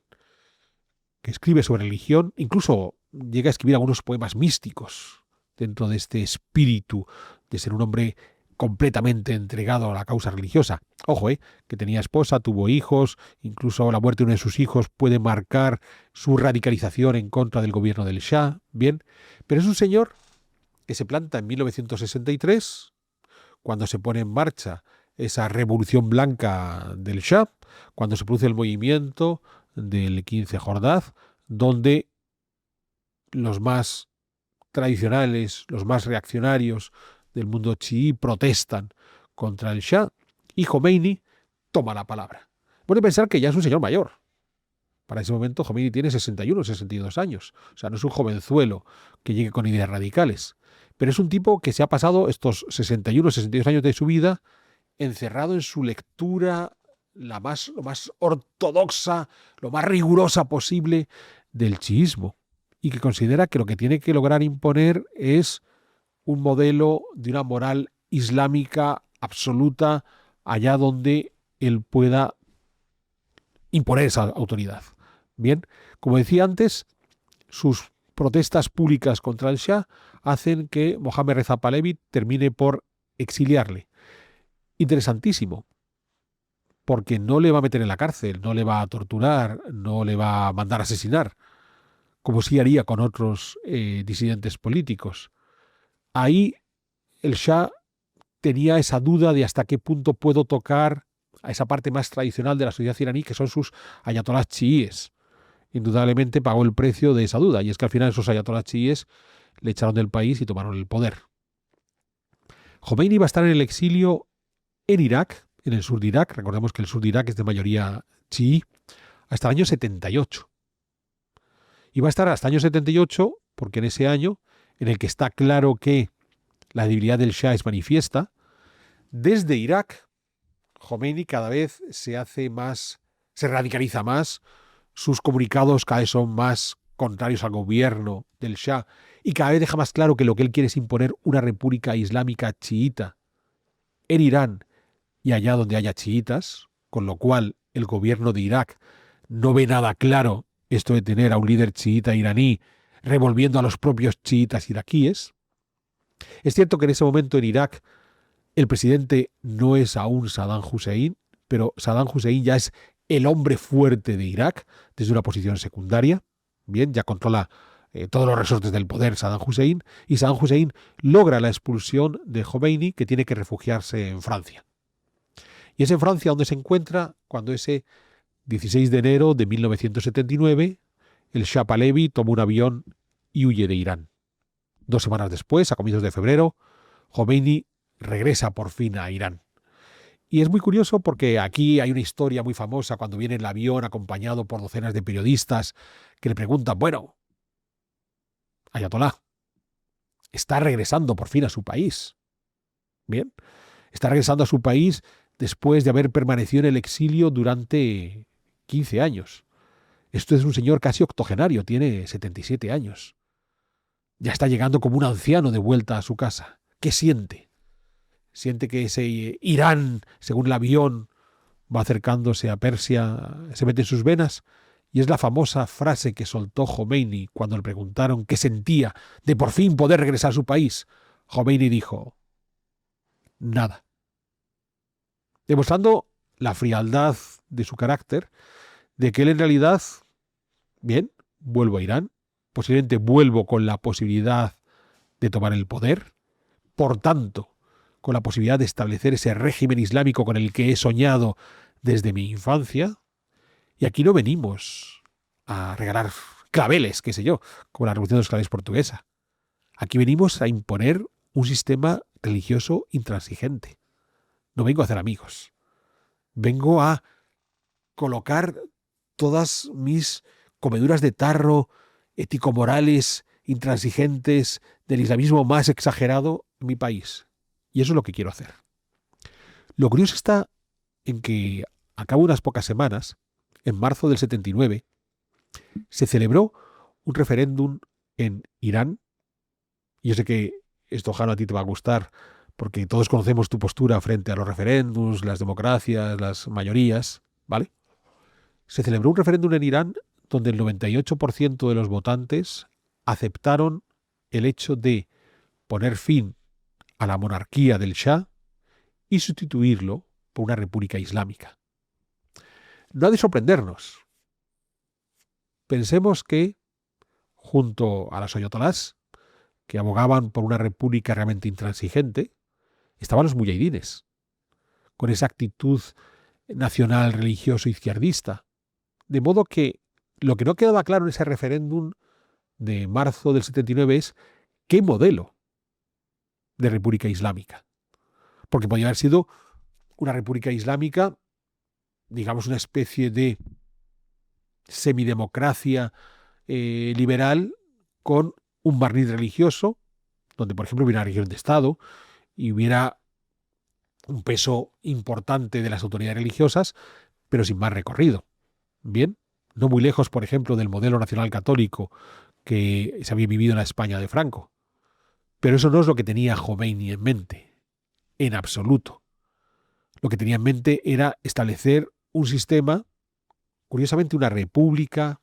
que escribe sobre religión, incluso llega a escribir algunos poemas místicos dentro de este espíritu de ser un hombre completamente entregado a la causa religiosa. Ojo, que tenía esposa, tuvo hijos, incluso la muerte de uno de sus hijos puede marcar su radicalización en contra del gobierno del Shah, bien, pero es un señor que se planta en 1963, cuando se pone en marcha esa revolución blanca del Shah, cuando se produce el movimiento del 15 Jordad, donde los más tradicionales, los más reaccionarios del mundo chií protestan contra el Shah, y Khomeini toma la palabra. Bueno, pensar que ya es un señor mayor. Para ese momento Khomeini tiene 61 o 62 años. O sea, no es un jovenzuelo que llegue con ideas radicales. Pero es un tipo que se ha pasado estos 61 o 62 años de su vida encerrado en su lectura lo más ortodoxa, lo más rigurosa posible del chiismo, y que considera que lo que tiene que lograr imponer es un modelo de una moral islámica absoluta allá donde él pueda imponer esa autoridad. Bien, como decía antes, sus protestas públicas contra el Shah hacen que Mohammad Reza Pahlavi termine por exiliarle. Interesantísimo, porque no le va a meter en la cárcel, no le va a torturar, no le va a mandar a asesinar, como sí haría con otros disidentes políticos. Ahí el Shah tenía esa duda de hasta qué punto puedo tocar a esa parte más tradicional de la sociedad iraní, que son sus ayatolás chiíes. Indudablemente pagó el precio de esa duda, y es que al final esos ayatolás chiíes le echaron del país y tomaron el poder. Khomeini va a estar en el exilio en Irak, en el sur de Irak. Recordemos que el sur de Irak es de mayoría chií, hasta el año 78. Y va a estar hasta el año 78 porque en ese año, en el que está claro que la debilidad del Shah es manifiesta, desde Irak, Khomeini cada vez se radicaliza más, sus comunicados cada vez son más contrarios al gobierno del Shah, y cada vez deja más claro que lo que él quiere es imponer una república islámica chiita en Irán y allá donde haya chiitas, con lo cual el gobierno de Irak no ve nada claro esto de tener a un líder chiita iraní revolviendo a los propios chiitas iraquíes. Es cierto que en ese momento en Irak el presidente no es aún Saddam Hussein, pero Saddam Hussein ya es el hombre fuerte de Irak desde una posición secundaria. Bien, ya controla todos los resortes del poder Saddam Hussein, y Saddam Hussein logra la expulsión de Jomeini, que tiene que refugiarse en Francia. Y es en Francia donde se encuentra cuando ese 16 de enero de 1979 el Shah Pahlavi toma un avión y huye de Irán. 2 semanas después, a comienzos de febrero, Jomeini regresa por fin a Irán. Y es muy curioso porque aquí hay una historia muy famosa cuando viene el avión acompañado por docenas de periodistas que le preguntan, bueno, Ayatolá, está regresando por fin a su país. Bien, está regresando a su país después de haber permanecido en el exilio durante 15 años. Esto es un señor casi octogenario, tiene 77 años. Ya está llegando como un anciano de vuelta a su casa. ¿Qué siente? Siente que ese Irán, según el avión, va acercándose a Persia, se mete en sus venas. Y es la famosa frase que soltó Jomeini cuando le preguntaron qué sentía de por fin poder regresar a su país. Jomeini dijo, nada. Demostrando la frialdad de su carácter, de que él en realidad, bien, vuelvo a Irán, posiblemente vuelvo con la posibilidad de tomar el poder, por tanto, con la posibilidad de establecer ese régimen islámico con el que he soñado desde mi infancia. Y aquí no venimos a regalar claveles, qué sé yo, como la Revolución de los Claveles portuguesa. Aquí venimos a imponer un sistema religioso intransigente. No vengo a hacer amigos. Vengo a colocar todas mis comeduras de tarro ético-morales, intransigentes, del islamismo más exagerado en mi país. Y eso es lo que quiero hacer. Lo curioso está en que, a cabo de unas pocas semanas, en marzo del 79, se celebró un referéndum en Irán. Yo sé que esto, Jano, a ti te va a gustar, porque todos conocemos tu postura frente a los referéndums, las democracias, las mayorías, ¿vale? Se celebró un referéndum en Irán donde el 98% de los votantes aceptaron el hecho de poner fin a la monarquía del Shah y sustituirlo por una república islámica. No ha de sorprendernos. Pensemos que, junto a los ayatolás, que abogaban por una república realmente intransigente, estaban los muyahidines, con esa actitud nacional religioso izquierdista. De modo que lo que no quedaba claro en ese referéndum de marzo del 79 es qué modelo de república islámica. Porque podía haber sido una república islámica, digamos una especie de semidemocracia liberal con un barniz religioso, donde por ejemplo hubiera una religión de Estado y hubiera un peso importante de las autoridades religiosas, pero sin más recorrido. Bien, no muy lejos, por ejemplo, del modelo nacional católico que se había vivido en la España de Franco. Pero eso no es lo que tenía Jomeini en mente, en absoluto. Lo que tenía en mente era establecer un sistema, curiosamente una república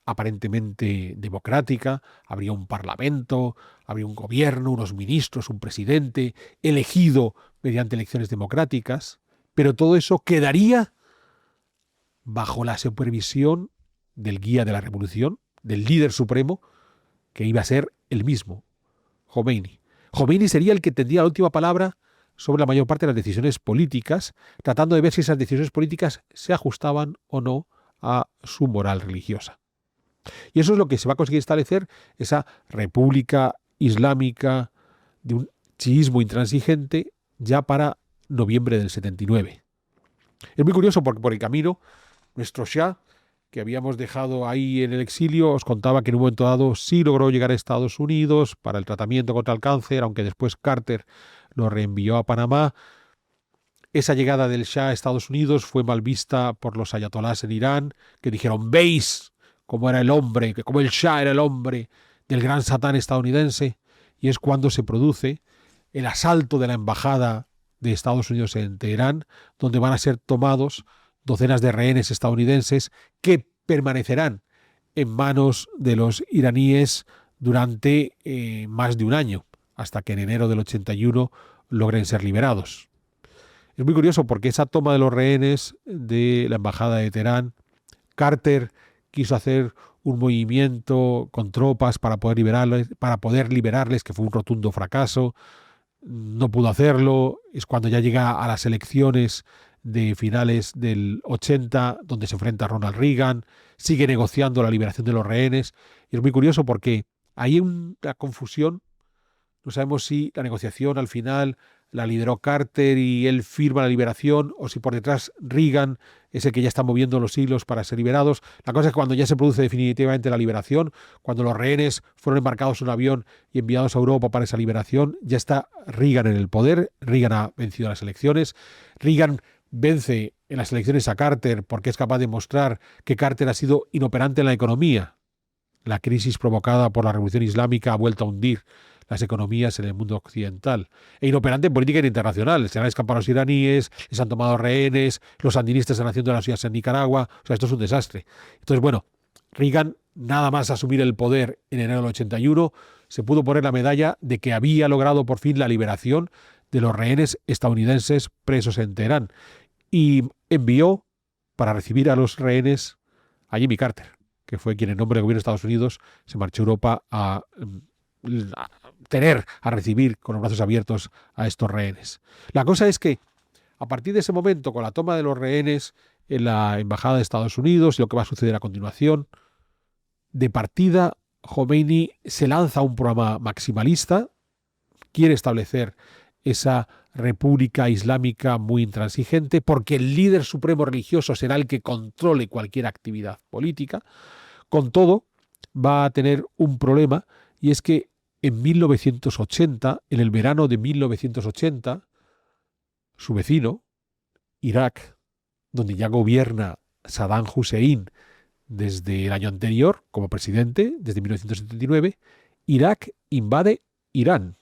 aparentemente democrática, habría un parlamento, habría un gobierno, unos ministros, un presidente, elegido mediante elecciones democráticas, pero todo eso quedaría bajo la supervisión del guía de la revolución, del líder supremo, que iba a ser el mismo, Jomeini. Jomeini sería el que tendría la última palabra sobre la mayor parte de las decisiones políticas, tratando de ver si esas decisiones políticas se ajustaban o no a su moral religiosa. Y eso es lo que se va a conseguir establecer, esa república islámica de un chiismo intransigente ya para noviembre del 79. Es muy curioso porque por el camino nuestro Shah, que habíamos dejado ahí en el exilio, os contaba que en un momento dado sí logró llegar a Estados Unidos para el tratamiento contra el cáncer, aunque después Carter lo reenvió a Panamá. Esa llegada del Shah a Estados Unidos fue mal vista por los ayatolás en Irán, que dijeron, ¿veis cómo era el hombre, cómo el Shah era el hombre del gran satán estadounidense? Y es cuando se produce el asalto de la embajada de Estados Unidos en Teherán, donde van a ser tomados docenas de rehenes estadounidenses que permanecerán en manos de los iraníes durante más de un año, hasta que en enero del 81 logren ser liberados. Es muy curioso porque esa toma de los rehenes de la embajada de Teherán, Carter quiso hacer un movimiento con tropas para poder liberarles, que fue un rotundo fracaso. No pudo hacerlo. Es cuando ya llega a las elecciones de finales del 80, donde se enfrenta a Ronald Reagan, sigue negociando la liberación de los rehenes. Y es muy curioso porque hay una confusión. No sabemos si la negociación al final la lideró Carter y él firma la liberación, o si por detrás Reagan es el que ya está moviendo los hilos para ser liberados. La cosa es que cuando ya se produce definitivamente la liberación, cuando los rehenes fueron embarcados en un avión y enviados a Europa para esa liberación, ya está Reagan en el poder. Reagan ha vencido las elecciones. Reagan vence en las elecciones a Carter porque es capaz de mostrar que Carter ha sido inoperante en la economía. La crisis provocada por la Revolución Islámica ha vuelto a hundir las economías en el mundo occidental. E inoperante en política internacional. Se han escapado los iraníes, les han tomado rehenes, los sandinistas están haciendo las suyas en Nicaragua. O sea, esto es un desastre. Entonces, bueno, Reagan, nada más asumir el poder en enero del 81, se pudo poner la medalla de que había logrado por fin la liberación de los rehenes estadounidenses presos en Teherán. Y envió para recibir a los rehenes a Jimmy Carter, que fue quien en nombre del gobierno de Estados Unidos se marchó a Europa a recibir con los brazos abiertos a estos rehenes. La cosa es que a partir de ese momento, con la toma de los rehenes en la embajada de Estados Unidos y lo que va a suceder a continuación, de partida Khomeini se lanza a un programa maximalista, quiere establecer esa república islámica muy intransigente, porque el líder supremo religioso será el que controle cualquier actividad política. Con todo, va a tener un problema, y es que en 1980, en el verano de 1980, su vecino, Irak, donde ya gobierna Saddam Hussein desde el año anterior como presidente, desde 1979, Irak invade Irán.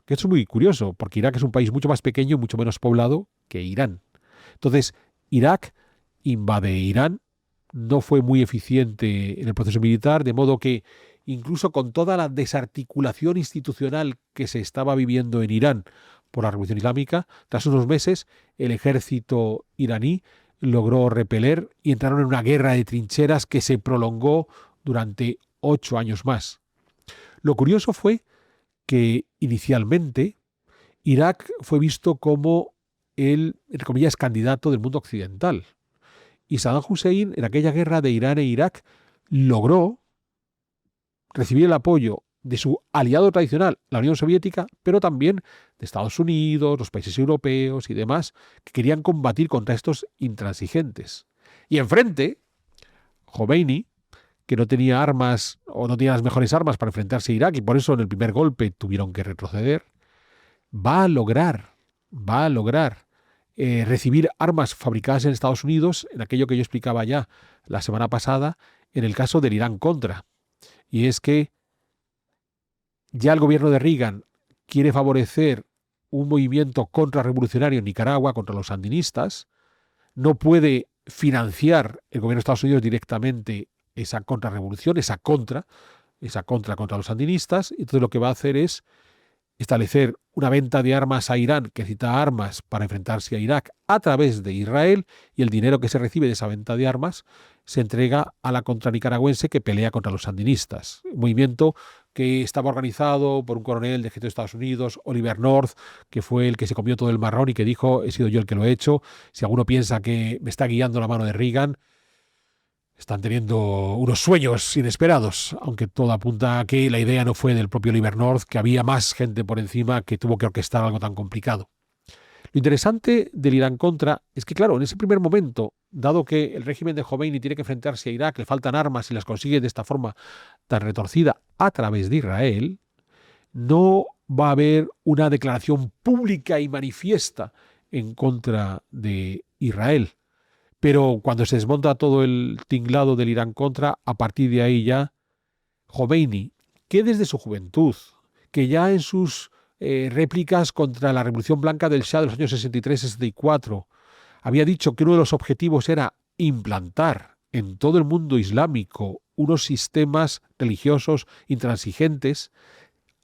Que esto es muy curioso, porque Irak es un país mucho más pequeño y mucho menos poblado que Irán. Entonces, Irak invade Irán, no fue muy eficiente en el proceso militar, de modo que incluso con toda la desarticulación institucional que se estaba viviendo en Irán por la Revolución Islámica, tras unos meses el ejército iraní logró repeler y entraron en una guerra de trincheras que se prolongó durante 8 años más. Lo curioso fue que inicialmente Irak fue visto como el, entre comillas, candidato del mundo occidental. Y Saddam Hussein, en aquella guerra de Irán e Irak, logró recibir el apoyo de su aliado tradicional, la Unión Soviética, pero también de Estados Unidos, los países europeos y demás, que querían combatir contra estos intransigentes. Y enfrente, Khomeini, que no tenía armas o no tenía las mejores armas para enfrentarse a Irak, y por eso en el primer golpe tuvieron que retroceder, va a lograr recibir armas fabricadas en Estados Unidos, en aquello que yo explicaba ya la semana pasada, en el caso del Irán-Contra. Y es que ya el gobierno de Reagan quiere favorecer un movimiento contrarrevolucionario en Nicaragua contra los sandinistas, no puede financiar el gobierno de Estados Unidos directamente esa contrarrevolución, esa contra contra los sandinistas, y entonces lo que va a hacer es establecer una venta de armas a Irán, que necesita armas para enfrentarse a Irak, a través de Israel, y el dinero que se recibe de esa venta de armas se entrega a la contranicaragüense que pelea contra los sandinistas. Un movimiento que estaba organizado por un coronel del ejército de Estados Unidos, Oliver North, que fue el que se comió todo el marrón y que dijo: he sido yo el que lo he hecho. Si alguno piensa que me está guiando la mano de Reagan, están teniendo unos sueños inesperados, aunque todo apunta a que la idea no fue del propio Oliver North, que había más gente por encima que tuvo que orquestar algo tan complicado. Lo interesante del Irán-Contra es que, claro, en ese primer momento, dado que el régimen de Khomeini tiene que enfrentarse a Irak, le faltan armas y las consigue de esta forma tan retorcida a través de Israel, no va a haber una declaración pública y manifiesta en contra de Israel. Pero cuando se desmonta todo el tinglado del Irán-Contra, a partir de ahí ya Khomeini, que desde su juventud, que ya en sus réplicas contra la Revolución Blanca del Shah de los años 63-64, había dicho que uno de los objetivos era implantar en todo el mundo islámico unos sistemas religiosos intransigentes.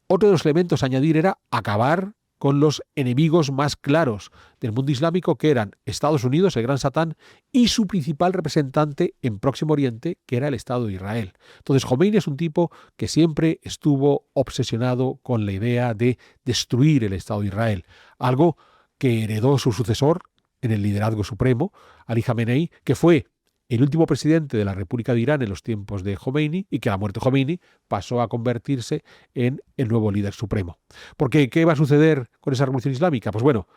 Otro de los elementos a añadir era acabar con los enemigos más claros del mundo islámico, que eran Estados Unidos, el gran Satán, y su principal representante en Próximo Oriente, que era el Estado de Israel. Entonces, Jomeini es un tipo que siempre estuvo obsesionado con la idea de destruir el Estado de Israel, algo que heredó su sucesor en el liderazgo supremo, Ali Jamenei, que fue el último presidente de la República de Irán en los tiempos de Jomeini, y que a la muerte de Jomeini pasó a convertirse en el nuevo líder supremo. Porque, ¿qué va a suceder con esa revolución islámica? Pues bueno,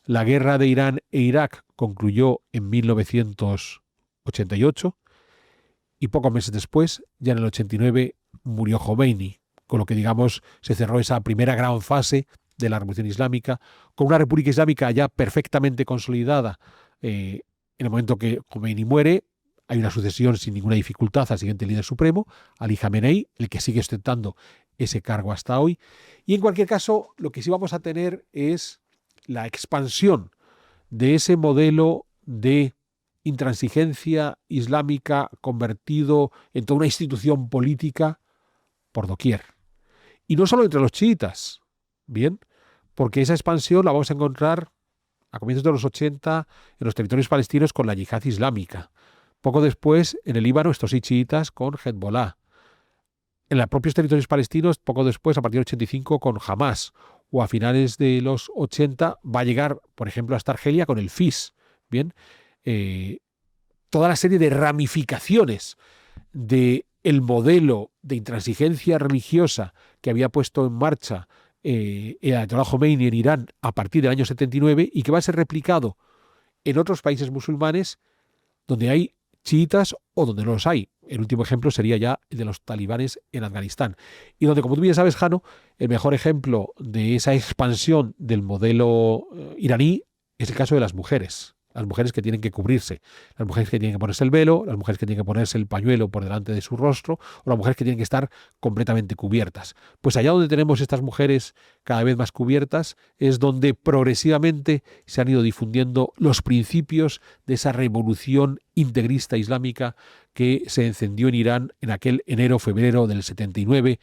la guerra de Irán e Irak concluyó en 1988 y pocos meses después, ya en el 89, murió Jomeini, con lo que, digamos, se cerró esa primera gran fase de la revolución islámica, con una república islámica ya perfectamente consolidada. En el momento que Jomeini muere, hay una sucesión sin ninguna dificultad al siguiente líder supremo, Ali Jamenei, el que sigue ostentando ese cargo hasta hoy. Y en cualquier caso, lo que sí vamos a tener es la expansión de ese modelo de intransigencia islámica convertido en toda una institución política por doquier. Y no solo entre los chiitas, ¿bien? Porque esa expansión la vamos a encontrar a comienzos de los 80 en los territorios palestinos con la yihad islámica. Poco después, en el Líbano, estos sí chiitas con Hezbollah. En los propios territorios palestinos, poco después, a partir del 85, con Hamas. O a finales de los 80 va a llegar, por ejemplo, hasta Argelia con el FIS. Bien, toda la serie de ramificaciones del modelo de intransigencia religiosa que había puesto en marcha el Ayatollah Jomeini en Irán a partir del año 79 y que va a ser replicado en otros países musulmanes donde hay chiitas o donde no los hay. El último ejemplo sería ya el de los talibanes en Afganistán. Y donde, como tú bien sabes, Jano, el mejor ejemplo de esa expansión del modelo iraní es el caso de las mujeres. Las mujeres que tienen que cubrirse, las mujeres que tienen que ponerse el velo, las mujeres que tienen que ponerse el pañuelo por delante de su rostro, o las mujeres que tienen que estar completamente cubiertas. Pues allá donde tenemos estas mujeres cada vez más cubiertas es donde progresivamente se han ido difundiendo los principios de esa revolución integrista islámica que se encendió en Irán en aquel enero-febrero del 79,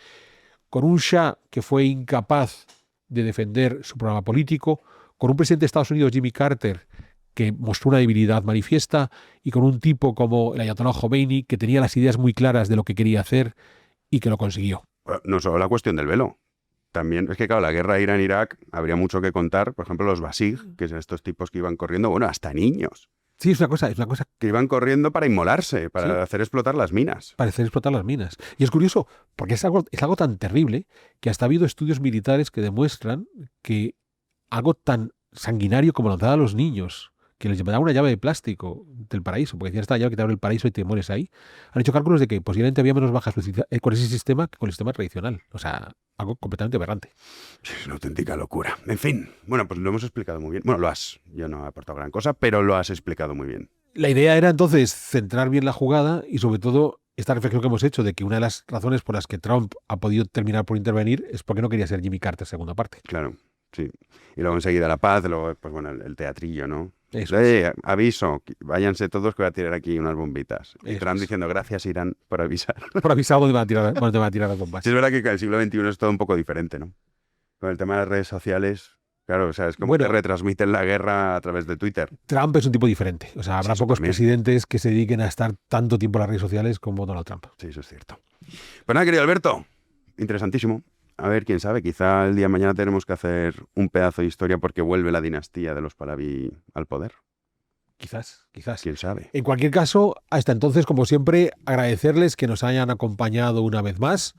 con un Shah que fue incapaz de defender su programa político, con un presidente de Estados Unidos, Jimmy Carter, que mostró una debilidad manifiesta, y con un tipo como el Ayatollah Jomeini, que tenía las ideas muy claras de lo que quería hacer y que lo consiguió. No solo la cuestión del velo. También es que, claro, la guerra Irán-Irak habría mucho que contar. Por ejemplo, los Basij, que son estos tipos que iban corriendo, bueno, hasta niños. Sí, es una cosa que iban corriendo para inmolarse, para hacer explotar las minas. Para hacer explotar las minas. Y es curioso, porque es algo tan terrible que hasta ha habido estudios militares que demuestran que algo tan sanguinario como lanzar a los niños, que les llevaban una llave de plástico del paraíso, porque decían, esta llave que te abre el paraíso y te mueres ahí, han hecho cálculos de que posiblemente había menos bajas con ese sistema que con el sistema tradicional. O sea, algo completamente aberrante. Es una auténtica locura. En fin, bueno, pues lo hemos explicado muy bien. Bueno, yo no he aportado gran cosa, pero lo has explicado muy bien. La idea era entonces centrar bien la jugada y sobre todo esta reflexión que hemos hecho de que una de las razones por las que Trump ha podido terminar por intervenir es porque no quería ser Jimmy Carter segunda parte. Claro, sí. Y luego enseguida la paz, luego, pues bueno, el teatrillo, ¿no? Eso aviso, váyanse todos que voy a tirar aquí unas bombitas. Y Trump diciendo, gracias Irán por avisar. Por avisar dónde van a tirar las bombas. Sí, es verdad que el siglo XXI es todo un poco diferente, ¿no? Con el tema de las redes sociales, claro, o sea, es como que retransmiten la guerra a través de Twitter. Trump es un tipo diferente. O sea, habrá pocos presidentes que se dediquen a estar tanto tiempo en las redes sociales como Donald Trump. Sí, eso es cierto. Pues nada, querido Alberto, interesantísimo. A ver, quién sabe, quizá el día de mañana tenemos que hacer un pedazo de historia porque vuelve la dinastía de los Pahlaví al poder. Quizás. ¿Quién sabe? En cualquier caso, hasta entonces, como siempre, agradecerles que nos hayan acompañado una vez más.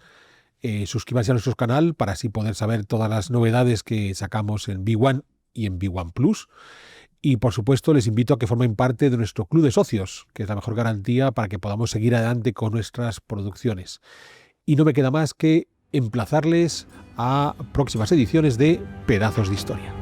Suscríbanse a nuestro canal para así poder saber todas las novedades que sacamos en V1 y en V1 Plus. Y, por supuesto, les invito a que formen parte de nuestro club de socios, que es la mejor garantía para que podamos seguir adelante con nuestras producciones. Y no me queda más que emplazarles a próximas ediciones de Pedazos de Historia.